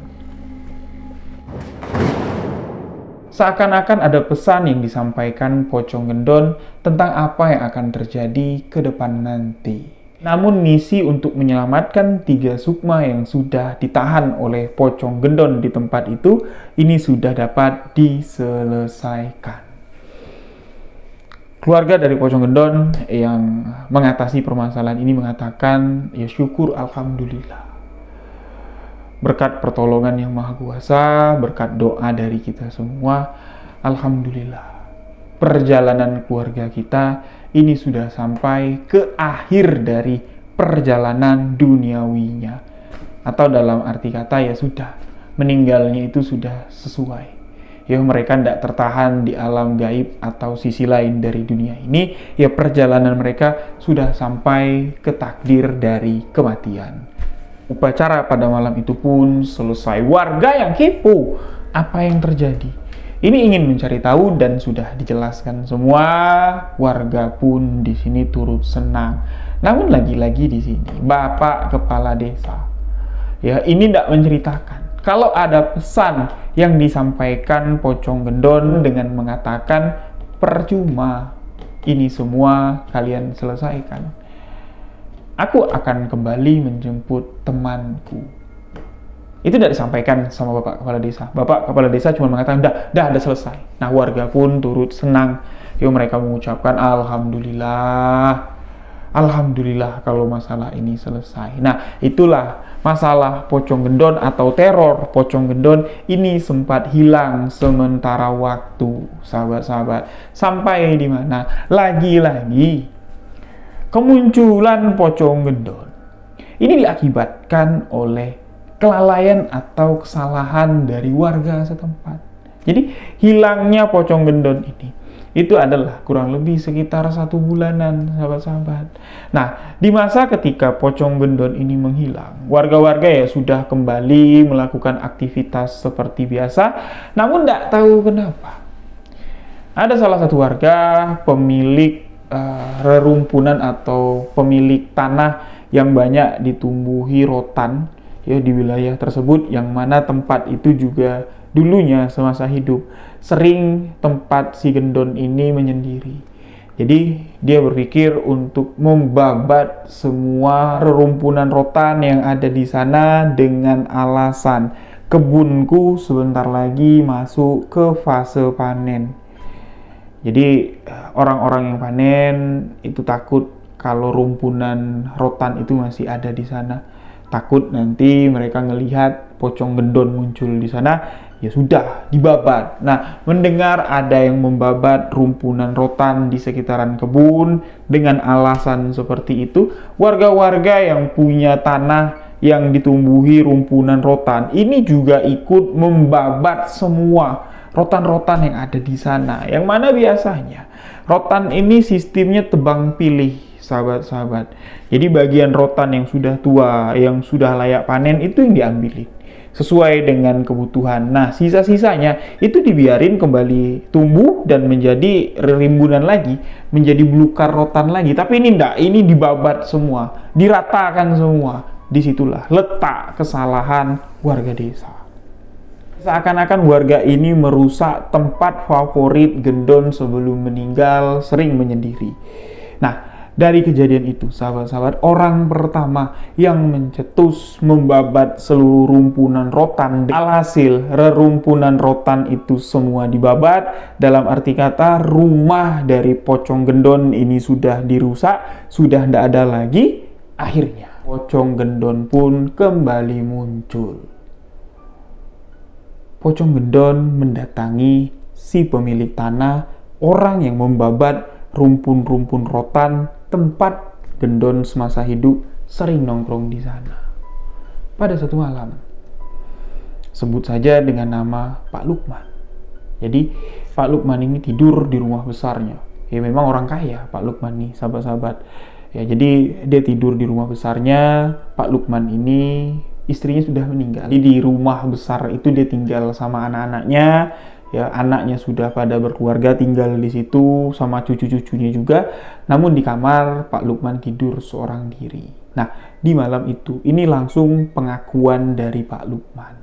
Seakan-akan ada pesan yang disampaikan pocong gendon tentang apa yang akan terjadi ke depan nanti. Namun misi untuk menyelamatkan 3 sukma yang sudah ditahan oleh pocong gendon di tempat itu, ini sudah dapat diselesaikan. Keluarga dari pocong gendon yang mengatasi permasalahan ini mengatakan, ya syukur alhamdulillah. Berkat pertolongan yang maha kuasa, berkat doa dari kita semua, alhamdulillah, perjalanan keluarga kita ini sudah sampai ke akhir dari perjalanan duniawinya. Atau dalam arti kata ya sudah, meninggalnya itu sudah sesuai. Ya mereka tidak tertahan di alam gaib atau sisi lain dari dunia ini. Ya perjalanan mereka sudah sampai ke takdir dari kematian. Upacara pada malam itu pun selesai. Warga yang kepo apa yang terjadi ini ingin mencari tahu, dan sudah dijelaskan semua. Warga pun di sini turut senang. Namun lagi-lagi di sini Bapak Kepala Desa ya ini tidak menceritakan kalau ada pesan yang disampaikan pocong gendon dengan mengatakan percuma ini semua kalian selesaikan. Aku akan kembali menjemput temanku. Itu tidak disampaikan sama Bapak Kepala Desa. Bapak Kepala Desa cuma mengatakan, dah ada selesai. Nah, warga pun turut senang. Yuk mereka mengucapkan, Alhamdulillah. Alhamdulillah kalau masalah ini selesai. Nah, itulah masalah pocong gendon atau teror pocong gendon ini sempat hilang sementara waktu, sahabat-sahabat. Sampai di mana? Lagi-lagi kemunculan pocong gendon ini diakibatkan oleh kelalaian atau kesalahan dari warga setempat. Jadi hilangnya pocong gendon ini itu adalah kurang lebih sekitar 1 bulanan, sahabat-sahabat. Nah, di masa ketika pocong gendon ini menghilang, warga-warga ya sudah kembali melakukan aktivitas seperti biasa. Namun tidak tahu kenapa ada salah satu warga pemilik rerumpunan atau pemilik tanah yang banyak ditumbuhi rotan ya di wilayah tersebut, yang mana tempat itu juga dulunya semasa hidup sering tempat si gendon ini menyendiri. Jadi dia berpikir untuk membabat semua rerumpunan rotan yang ada di sana dengan alasan kebunku sebentar lagi masuk ke fase panen. Jadi orang-orang yang panen itu takut kalau rumpunan rotan itu masih ada di sana. Takut nanti mereka ngelihat pocong gendon muncul di sana, ya sudah dibabat. Nah, mendengar ada yang membabat rumpunan rotan di sekitaran kebun dengan alasan seperti itu, warga-warga yang punya tanah yang ditumbuhi rumpunan rotan ini juga ikut membabat semua rotan-rotan yang ada di sana. Yang mana biasanya rotan ini sistemnya tebang pilih, sahabat-sahabat. Jadi bagian rotan yang sudah tua, yang sudah layak panen itu yang diambilin sesuai dengan kebutuhan. Nah, sisa-sisanya itu dibiarin kembali tumbuh dan menjadi rimbunan lagi, menjadi belukar rotan lagi. Tapi ini enggak, ini dibabat semua, diratakan semua. Disitulah letak kesalahan warga desa. Seakan-akan warga ini merusak tempat favorit gendon sebelum meninggal, sering menyendiri. Nah, dari kejadian itu, sahabat-sahabat, orang pertama yang mencetus membabat seluruh rumpunan rotan. Alhasil, rerumpunan rotan itu semua dibabat. Dalam arti kata, rumah dari pocong gendon ini sudah dirusak, sudah tidak ada lagi. Akhirnya, pocong gendon pun kembali muncul. Pocong gendon mendatangi si pemilik tanah, orang yang membabat rumpun-rumpun rotan tempat gendon semasa hidup sering nongkrong di sana. Pada satu malam, sebut saja dengan nama Pak Lukman. Jadi Pak Lukman ini tidur di rumah besarnya. Ya memang orang kaya Pak Lukman nih, sahabat-sahabat. Ya jadi dia tidur di rumah besarnya. Pak Lukman ini istrinya sudah meninggal. Jadi di rumah besar itu dia tinggal sama anak-anaknya. Ya, anaknya sudah pada berkeluarga, tinggal di situ sama cucu-cucunya juga. Namun di kamar Pak Lukman tidur seorang diri. Nah, di malam itu ini langsung pengakuan dari Pak Lukman.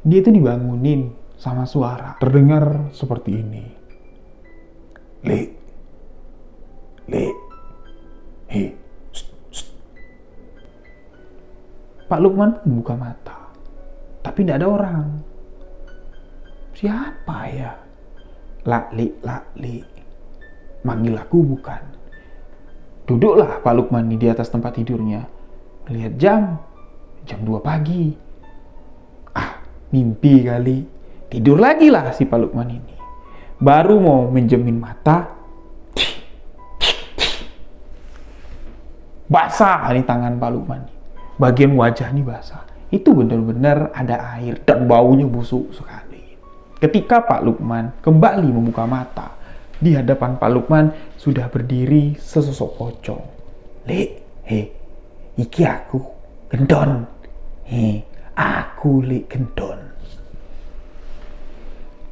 Dia itu dibangunin sama suara. Terdengar seperti ini. Le, hei, Pak Lukman membuka mata, tapi tidak ada orang. Siapa ya? Lakli, manggil aku bukan. Duduklah Pak Lukman di atas tempat tidurnya, melihat jam 2 pagi. Mimpi kali. Tidur lagi lah si Pak Lukman ini. Baru mau menjemin mata, basah nih tangan Pak Lukman. Bagian wajah nih basah. Itu benar-benar ada air dan baunya busuk sekali. Ketika Pak Lukman kembali membuka mata, di hadapan Pak Lukman sudah berdiri sesosok pocong. Iki aku, gendon. Aku gendon.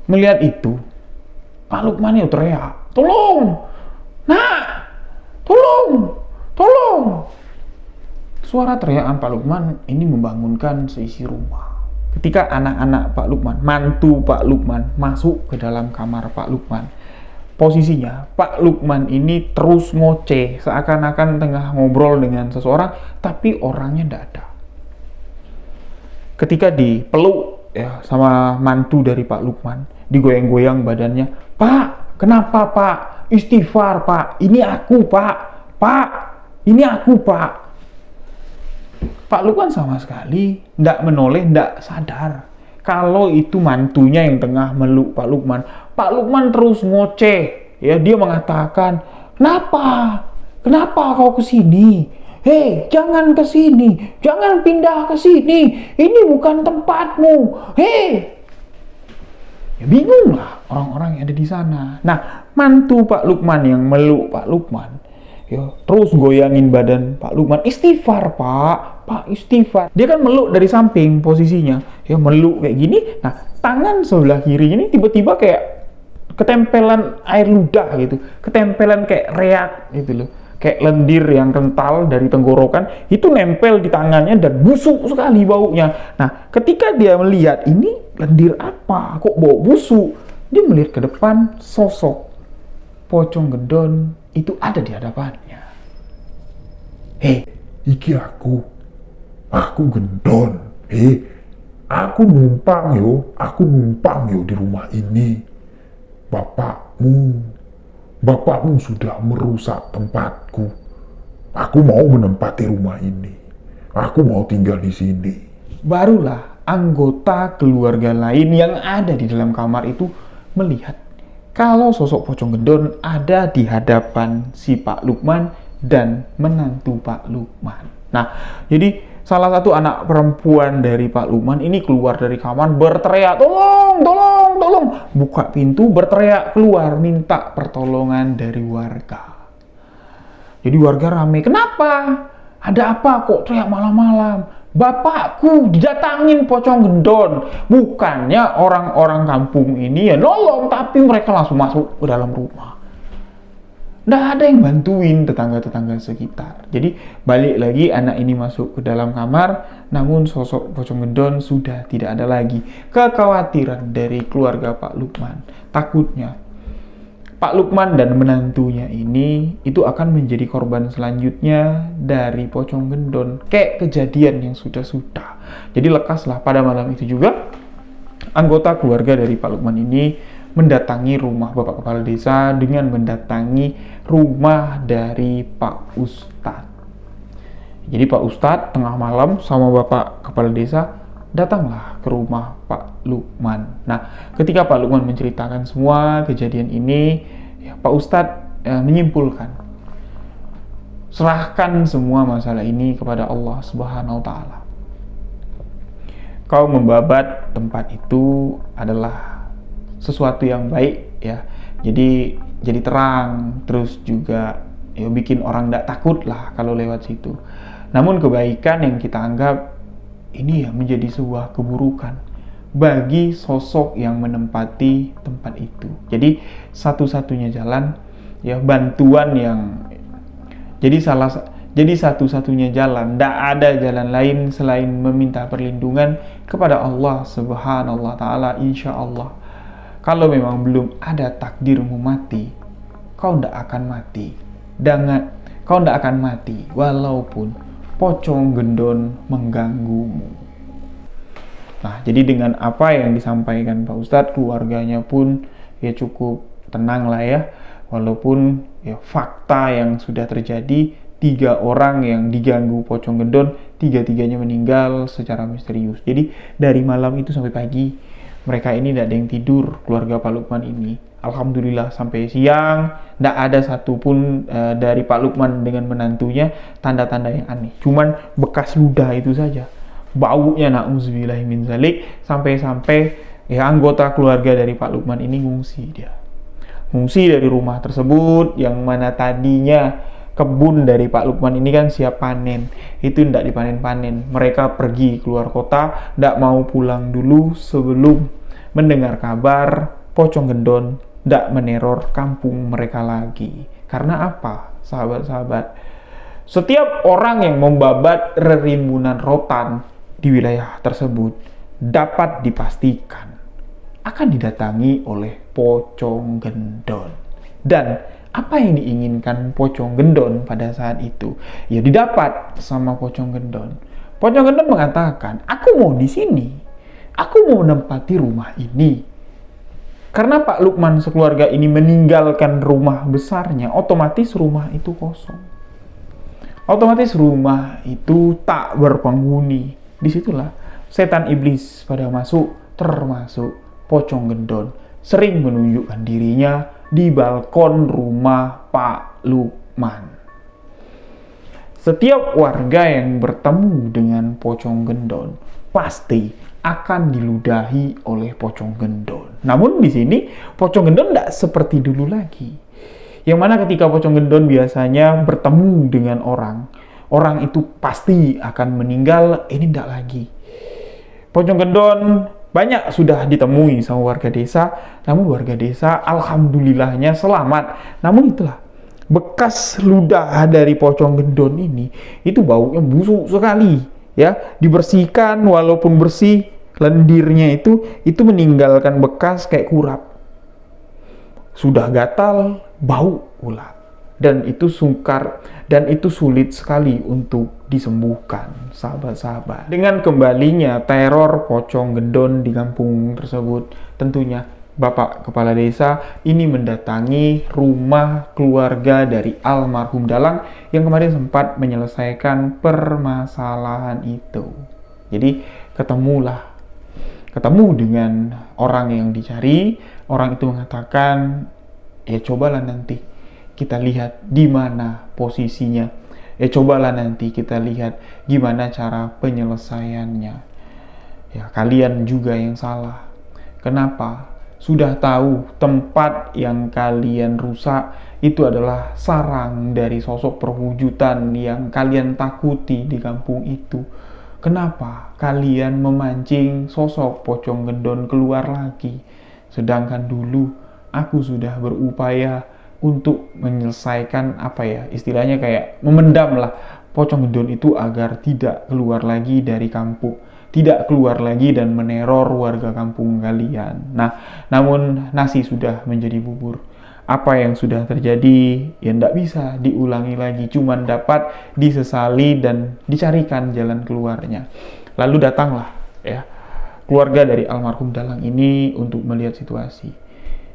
Melihat itu, Pak Lukman itu teriak, "Tolong! Nak! Tolong!" Suara teriakan Pak Lukman ini membangunkan seisi rumah. Ketika anak-anak Pak Lukman, mantu Pak Lukman masuk ke dalam kamar Pak Lukman, posisinya Pak Lukman ini terus ngoceh, seakan-akan tengah ngobrol dengan seseorang, tapi orangnya tidak ada. Ketika dipeluk ya sama mantu dari Pak Lukman, digoyang-goyang badannya, "Pak, kenapa Pak? Istighfar Pak, ini aku Pak. Pak, ini aku Pak." Pak Lukman sama sekali tidak menoleh, tidak sadar kalau itu mantunya yang tengah meluk Pak Lukman. Pak Lukman terus ngoceh, ya dia mengatakan, Kenapa kau kesini? Hei, jangan kesini, jangan pindah ke sini. Ini bukan tempatmu. Hei." Ya bingung lah orang-orang yang ada di sana. Nah, mantu Pak Lukman yang meluk Pak Lukman, ya, terus goyangin badan Pak Lukman. "Istighfar Pak, istighfar." Dia kan meluk dari samping posisinya, ya meluk kayak gini. Nah, tangan sebelah kiri ini tiba-tiba kayak ketempelan air ludah gitu, ketempelan kayak reak gitu loh, kayak lendir yang kental dari tenggorokan itu nempel di tangannya dan busuk sekali baunya. Nah, ketika dia melihat ini lendir apa, kok bau busuk, dia melihat ke depan, sosok pocong gendon itu ada di hadapannya. Iki aku gendon. Aku numpang yo di rumah ini. Bapakmu sudah merusak tempatku. Aku mau menempati rumah ini. Aku mau tinggal di sini. Barulah anggota keluarga lain yang ada di dalam kamar itu melihat kalau sosok pocong gendon ada di hadapan si Pak Lukman dan menantu Pak Lukman. Nah, jadi salah satu anak perempuan dari Pak Lukman ini keluar dari kamar berteriak, tolong, tolong, tolong. Buka pintu, berteriak keluar, minta pertolongan dari warga. Jadi warga rame, kenapa? Ada apa kok teriak malam-malam? Bapakku didatangin pocong gendon. Bukannya orang-orang kampung ini ya nolong, tapi mereka langsung masuk ke dalam rumah. Nggak ada yang bantuin tetangga-tetangga sekitar. Jadi balik lagi anak ini masuk ke dalam kamar, namun sosok pocong gendon sudah tidak ada lagi. Kekhawatiran dari keluarga Pak Lukman, takutnya Pak Lukman dan menantunya ini itu akan menjadi korban selanjutnya dari pocong gendon, kayak kejadian yang sudah-sudah. Jadi lekaslah pada malam itu juga anggota keluarga dari Pak Lukman ini mendatangi rumah Bapak Kepala Desa dengan mendatangi rumah dari Pak Ustadz. Jadi Pak Ustadz tengah malam sama Bapak Kepala Desa datanglah ke rumah Pak Lukman. Nah, ketika Pak Lukman menceritakan semua kejadian ini, ya, Pak Ustadz menyimpulkan, serahkan semua masalah ini kepada Allah Subhanahu wa Ta'ala. Kau membabat tempat itu adalah sesuatu yang baik, ya. Jadi terang, terus juga ya bikin orang tidak takut lah kalau lewat situ. Namun kebaikan yang kita anggap ini ya menjadi sebuah keburukan bagi sosok yang menempati tempat itu. Jadi satu-satunya jalan ya bantuan yang jadi satu-satunya jalan, tidak ada jalan lain selain meminta perlindungan kepada Allah Subhanahu wa Ta'ala. Insya Allah, kalau memang belum ada takdirmu mati, kau tidak akan mati. Kau tidak akan mati walaupun pocong gendon mengganggumu. Nah, jadi dengan apa yang disampaikan Pak Ustadz, keluarganya pun ya cukup tenang lah ya. Walaupun ya fakta yang sudah terjadi, 3 orang yang diganggu pocong gendon, 3-tiganya meninggal secara misterius. Jadi dari malam itu sampai pagi, mereka ini tidak ada yang tidur, keluarga Pak Lukman ini. Alhamdulillah sampai siang, tidak ada satupun dari Pak Lukman dengan menantunya tanda-tanda yang aneh. Cuman bekas ludah itu saja. Baunya na'udzubillahi min zalik, sampai-sampai ya anggota keluarga dari Pak Lukman ini ngungsi dia. Ngungsi dari rumah tersebut, yang mana tadinya kebun dari Pak Lukman ini kan siap panen. Itu tidak dipanen-panen. Mereka pergi keluar kota, tidak mau pulang dulu sebelum mendengar kabar pocong gendon tidak meneror kampung mereka lagi. Karena apa, sahabat-sahabat? Setiap orang yang membabat rimbunan rotan di wilayah tersebut dapat dipastikan akan didatangi oleh pocong gendon. Dan apa yang diinginkan pocong gendon pada saat itu? Ya didapat sama pocong gendon. Pocong gendon mengatakan, aku mau di sini. Aku mau menempati rumah ini. Karena Pak Lukman sekeluarga ini meninggalkan rumah besarnya, otomatis rumah itu kosong. Otomatis rumah itu tak berpenghuni. Disitulah setan iblis pada masuk, termasuk pocong gendon, sering menunjukkan dirinya di balkon rumah Pak Lukman. Setiap warga yang bertemu dengan pocong gendon pasti akan diludahi oleh pocong gendon. Namun di sini pocong gendon tidak seperti dulu lagi. Yang mana ketika pocong gendon biasanya bertemu dengan orang itu pasti akan meninggal, ini tidak lagi. Pocong gendon banyak sudah ditemui sama warga desa, namun warga desa alhamdulillahnya selamat. Namun itulah, bekas ludah dari pocong gendon ini itu baunya busuk sekali. Ya, dibersihkan walaupun bersih, lendirnya itu meninggalkan bekas kayak kurap. Sudah gatal, bau ulat. Dan itu sungkar dan itu sulit sekali untuk disembuhkan, sahabat-sahabat. Dengan kembalinya teror pocong gendon di kampung tersebut, tentunya Bapak Kepala Desa ini mendatangi rumah keluarga dari almarhum Dalang yang kemarin sempat menyelesaikan permasalahan itu. Jadi ketemu dengan orang yang dicari. Orang itu mengatakan, ya cobalah nanti kita lihat di mana posisinya. Ya cobalah nanti kita lihat gimana cara penyelesaiannya. Ya kalian juga yang salah. Kenapa? Sudah tahu tempat yang kalian rusak itu adalah sarang dari sosok perwujudan yang kalian takuti di kampung itu. Kenapa kalian memancing sosok Pocong Gendon keluar lagi? Sedangkan dulu aku sudah berupaya untuk menyelesaikan istilahnya kayak memendam lah Pocong Gendon itu agar tidak keluar lagi dari kampung, tidak keluar lagi dan meneror warga kampung kalian. Nah, namun nasi sudah menjadi bubur. Apa yang sudah terjadi ya tidak bisa diulangi lagi, cuman dapat disesali dan dicarikan jalan keluarnya. Lalu datanglah ya keluarga dari almarhum Dalang ini untuk melihat situasi.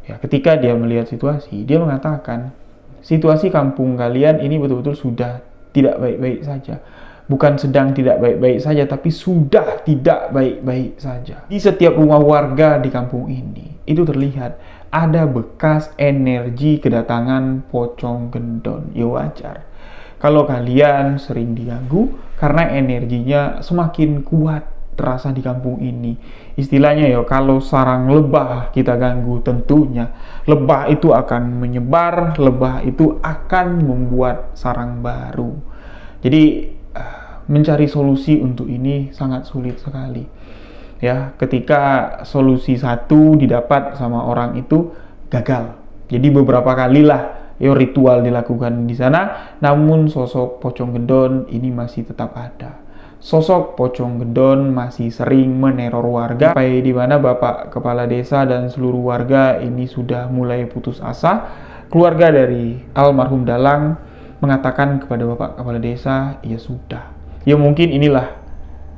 Ya, ketika dia melihat situasi, dia mengatakan situasi kampung kalian ini betul-betul sudah tidak baik-baik saja. Bukan sedang tidak baik-baik saja, tapi sudah tidak baik-baik saja. Di setiap rumah warga di kampung ini, itu terlihat ada bekas energi kedatangan Pocong Gendon. Ya wajar kalau kalian sering diganggu karena energinya semakin kuat terasa di kampung ini. Istilahnya ya, kalau sarang lebah kita ganggu, tentunya lebah itu akan menyebar, lebah itu akan membuat sarang baru. Jadi mencari solusi untuk ini sangat sulit sekali. Ya, ketika solusi satu didapat sama orang itu gagal. Jadi beberapa kalilah ritual dilakukan di sana, namun sosok Pocong Gendon ini masih tetap ada. Sosok Pocong Gendon masih sering meneror warga, sampai di mana Bapak Kepala Desa dan seluruh warga ini sudah mulai putus asa. Keluarga dari almarhum Dalang mengatakan kepada Bapak Kepala Desa, ya sudah. Ya mungkin inilah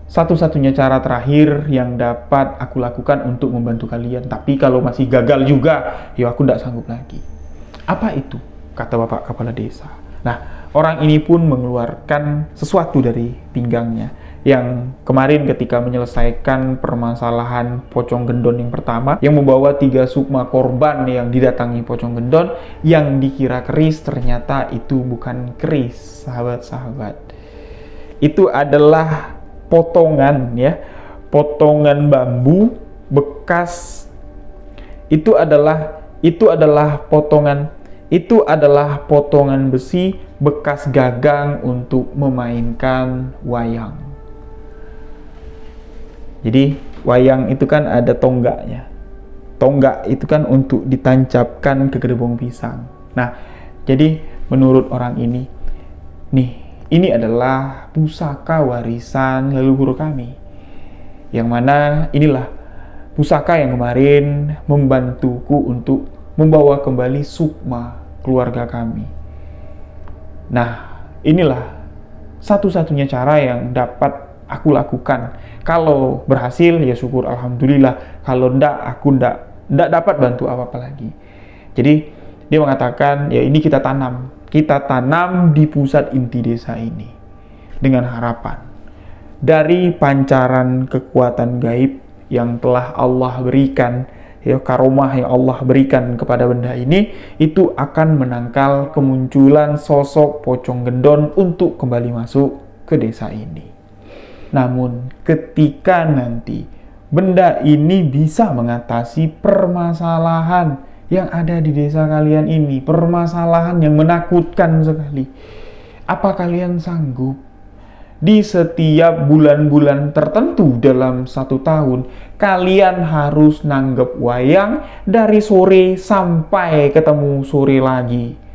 satu-satunya cara terakhir yang dapat aku lakukan untuk membantu kalian. Tapi kalau masih gagal juga, ya aku tidak sanggup lagi. Apa itu? Kata Bapak Kepala Desa. Nah, orang ini pun mengeluarkan sesuatu dari pinggangnya. Yang kemarin ketika menyelesaikan permasalahan Pocong Gendon yang pertama, yang membawa 3 sukma korban yang didatangi Pocong Gendon, yang dikira keris, ternyata itu bukan keris, sahabat-sahabat. Itu adalah potongan potongan bambu bekas. Itu adalah potongan besi bekas gagang untuk memainkan wayang. Jadi wayang itu kan ada tonggaknya. Tonggak itu kan untuk ditancapkan ke gerbong pisang. Nah, jadi menurut orang ini, ini adalah pusaka warisan leluhur kami. Yang mana inilah pusaka yang kemarin membantuku untuk membawa kembali sukma keluarga kami. Nah, inilah satu-satunya cara yang dapat aku lakukan. Kalau berhasil, ya syukur alhamdulillah. Kalau enggak, aku enggak dapat bantu apa-apa lagi. Jadi, dia mengatakan, ya ini kita tanam di pusat inti desa ini dengan harapan dari pancaran kekuatan gaib yang telah Allah berikan, karomah yang Allah berikan kepada benda ini, itu akan menangkal kemunculan sosok Pocong Gendon untuk kembali masuk ke desa ini. Namun ketika nanti benda ini bisa mengatasi permasalahan yang ada di desa kalian ini, permasalahan yang menakutkan sekali, apa kalian sanggup di setiap bulan-bulan tertentu dalam 1 tahun kalian harus nanggep wayang dari sore sampai ketemu sore lagi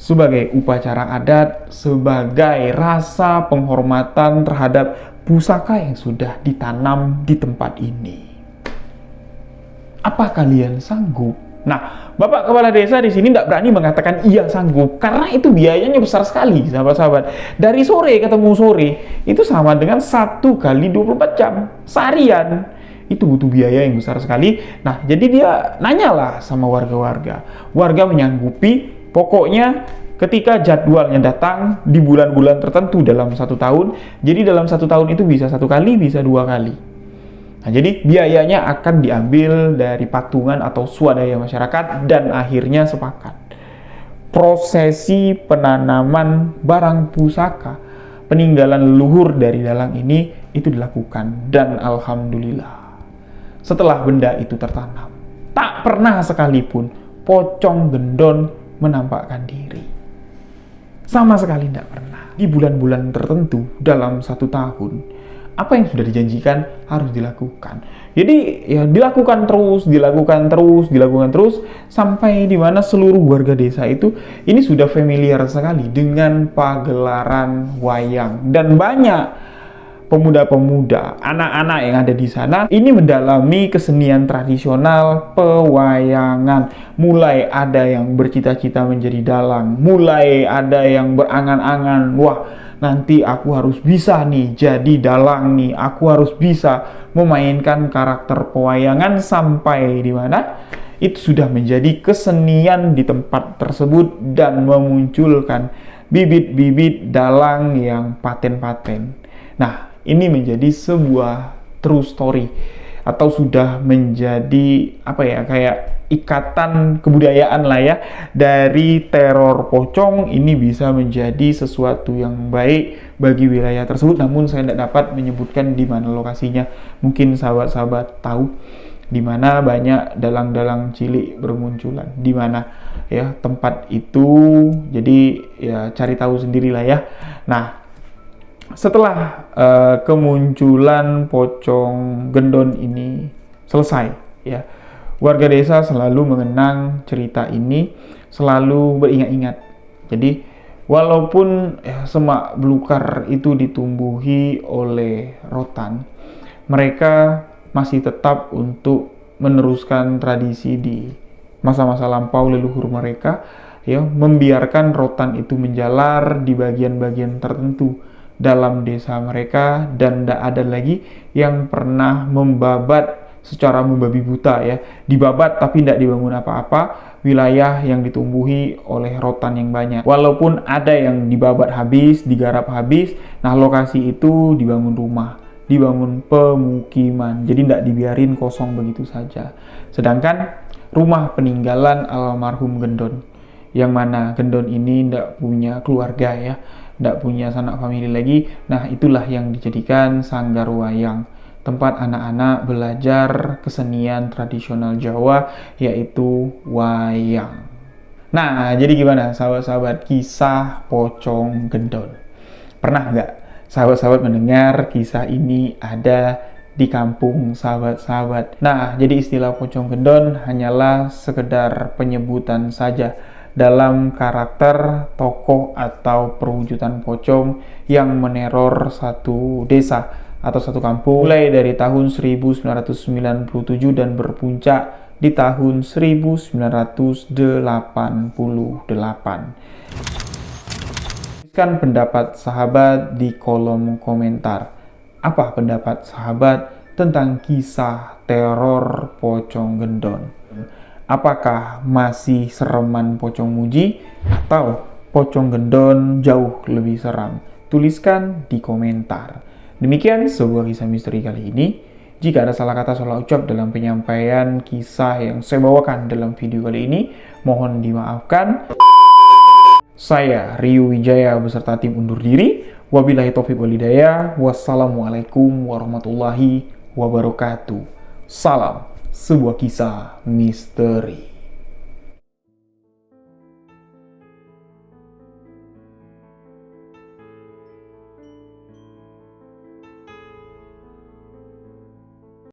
sebagai upacara adat, sebagai rasa penghormatan terhadap pusaka yang sudah ditanam di tempat ini? Apa kalian sanggup? Nah, Bapak Kepala Desa di sini tidak berani mengatakan iya sanggup, karena itu biayanya besar sekali, sahabat-sahabat. Dari sore ketemu sore, itu sama dengan 1 kali 24 jam, seharian. itu butuh biaya yang besar sekali. Nah, jadi dia nanyalah sama warga-warga. Warga menyanggupi, pokoknya ketika jadwalnya datang di bulan-bulan tertentu dalam 1 tahun, jadi dalam 1 tahun itu bisa 1 kali, bisa 2 kali. Nah, jadi biayanya akan diambil dari patungan atau swadaya masyarakat dan akhirnya sepakat. Prosesi penanaman barang pusaka peninggalan leluhur dari dalang ini itu dilakukan, dan alhamdulillah setelah benda itu tertanam, tak pernah sekalipun pocong gendon menampakkan diri. Sama sekali tidak pernah. Di bulan-bulan tertentu dalam 1 tahun, apa yang sudah dijanjikan harus dilakukan. Jadi ya dilakukan terus sampai di mana seluruh warga desa itu ini sudah familiar sekali dengan pagelaran wayang, dan banyak pemuda-pemuda, anak-anak yang ada di sana ini mendalami kesenian tradisional pewayangan. Mulai ada yang bercita-cita menjadi dalang, mulai ada yang berangan-angan, wah nanti aku harus bisa nih jadi dalang nih, aku harus bisa memainkan karakter pewayangan, sampai di mana itu sudah menjadi kesenian di tempat tersebut dan memunculkan bibit-bibit dalang yang paten-paten. Nah, ini menjadi sebuah true story atau sudah menjadi apa ya, kayak ikatan kebudayaan lah ya, dari teror pocong ini bisa menjadi sesuatu yang baik bagi wilayah tersebut. Namun saya tidak dapat menyebutkan di mana lokasinya. Mungkin sahabat-sahabat tahu di mana banyak dalang-dalang cilik bermunculan, di mana ya tempat itu. Jadi ya cari tahu sendirilah ya. Nah, setelah kemunculan pocong gendon ini selesai ya, warga desa selalu mengenang cerita ini, selalu beringat-ingat. Jadi walaupun semak belukar itu ditumbuhi oleh rotan, mereka masih tetap untuk meneruskan tradisi di masa-masa lampau leluhur mereka, ya, membiarkan rotan itu menjalar di bagian-bagian tertentu dalam desa mereka, dan tidak ada lagi yang pernah membabat secara membabi buta ya, dibabat tapi tidak dibangun apa-apa wilayah yang ditumbuhi oleh rotan yang banyak. Walaupun ada yang dibabat habis, digarap habis, nah lokasi itu dibangun rumah, dibangun pemukiman, jadi tidak dibiarin kosong begitu saja. Sedangkan rumah peninggalan almarhum gendon, yang mana gendon ini tidak punya keluarga ya, tidak punya sanak famili lagi, nah itulah yang dijadikan sanggar wayang, tempat anak-anak belajar kesenian tradisional Jawa, yaitu wayang. Nah, jadi gimana sahabat-sahabat kisah pocong gendon? Pernah nggak sahabat-sahabat mendengar kisah ini ada di kampung sahabat-sahabat? Nah, jadi istilah pocong gendon hanyalah sekedar penyebutan saja dalam karakter tokoh atau perwujudan pocong yang meneror satu desa atau satu kampung mulai dari tahun 1997 dan berpuncak di tahun 1988. Tuliskan pendapat sahabat di kolom komentar. Apa pendapat sahabat tentang kisah teror pocong gendon? Apakah masih sereman pocong muji atau pocong gendon jauh lebih seram? Tuliskan di komentar. Demikian sebuah kisah misteri kali ini. Jika ada salah kata, salah ucap dalam penyampaian kisah yang saya bawakan dalam video kali ini, mohon dimaafkan. Saya Rio Wijaya beserta tim undur diri. Wabillahi taufiq wal hidayah. Wassalamualaikum warahmatullahi wabarakatuh. Salam sebuah kisah misteri.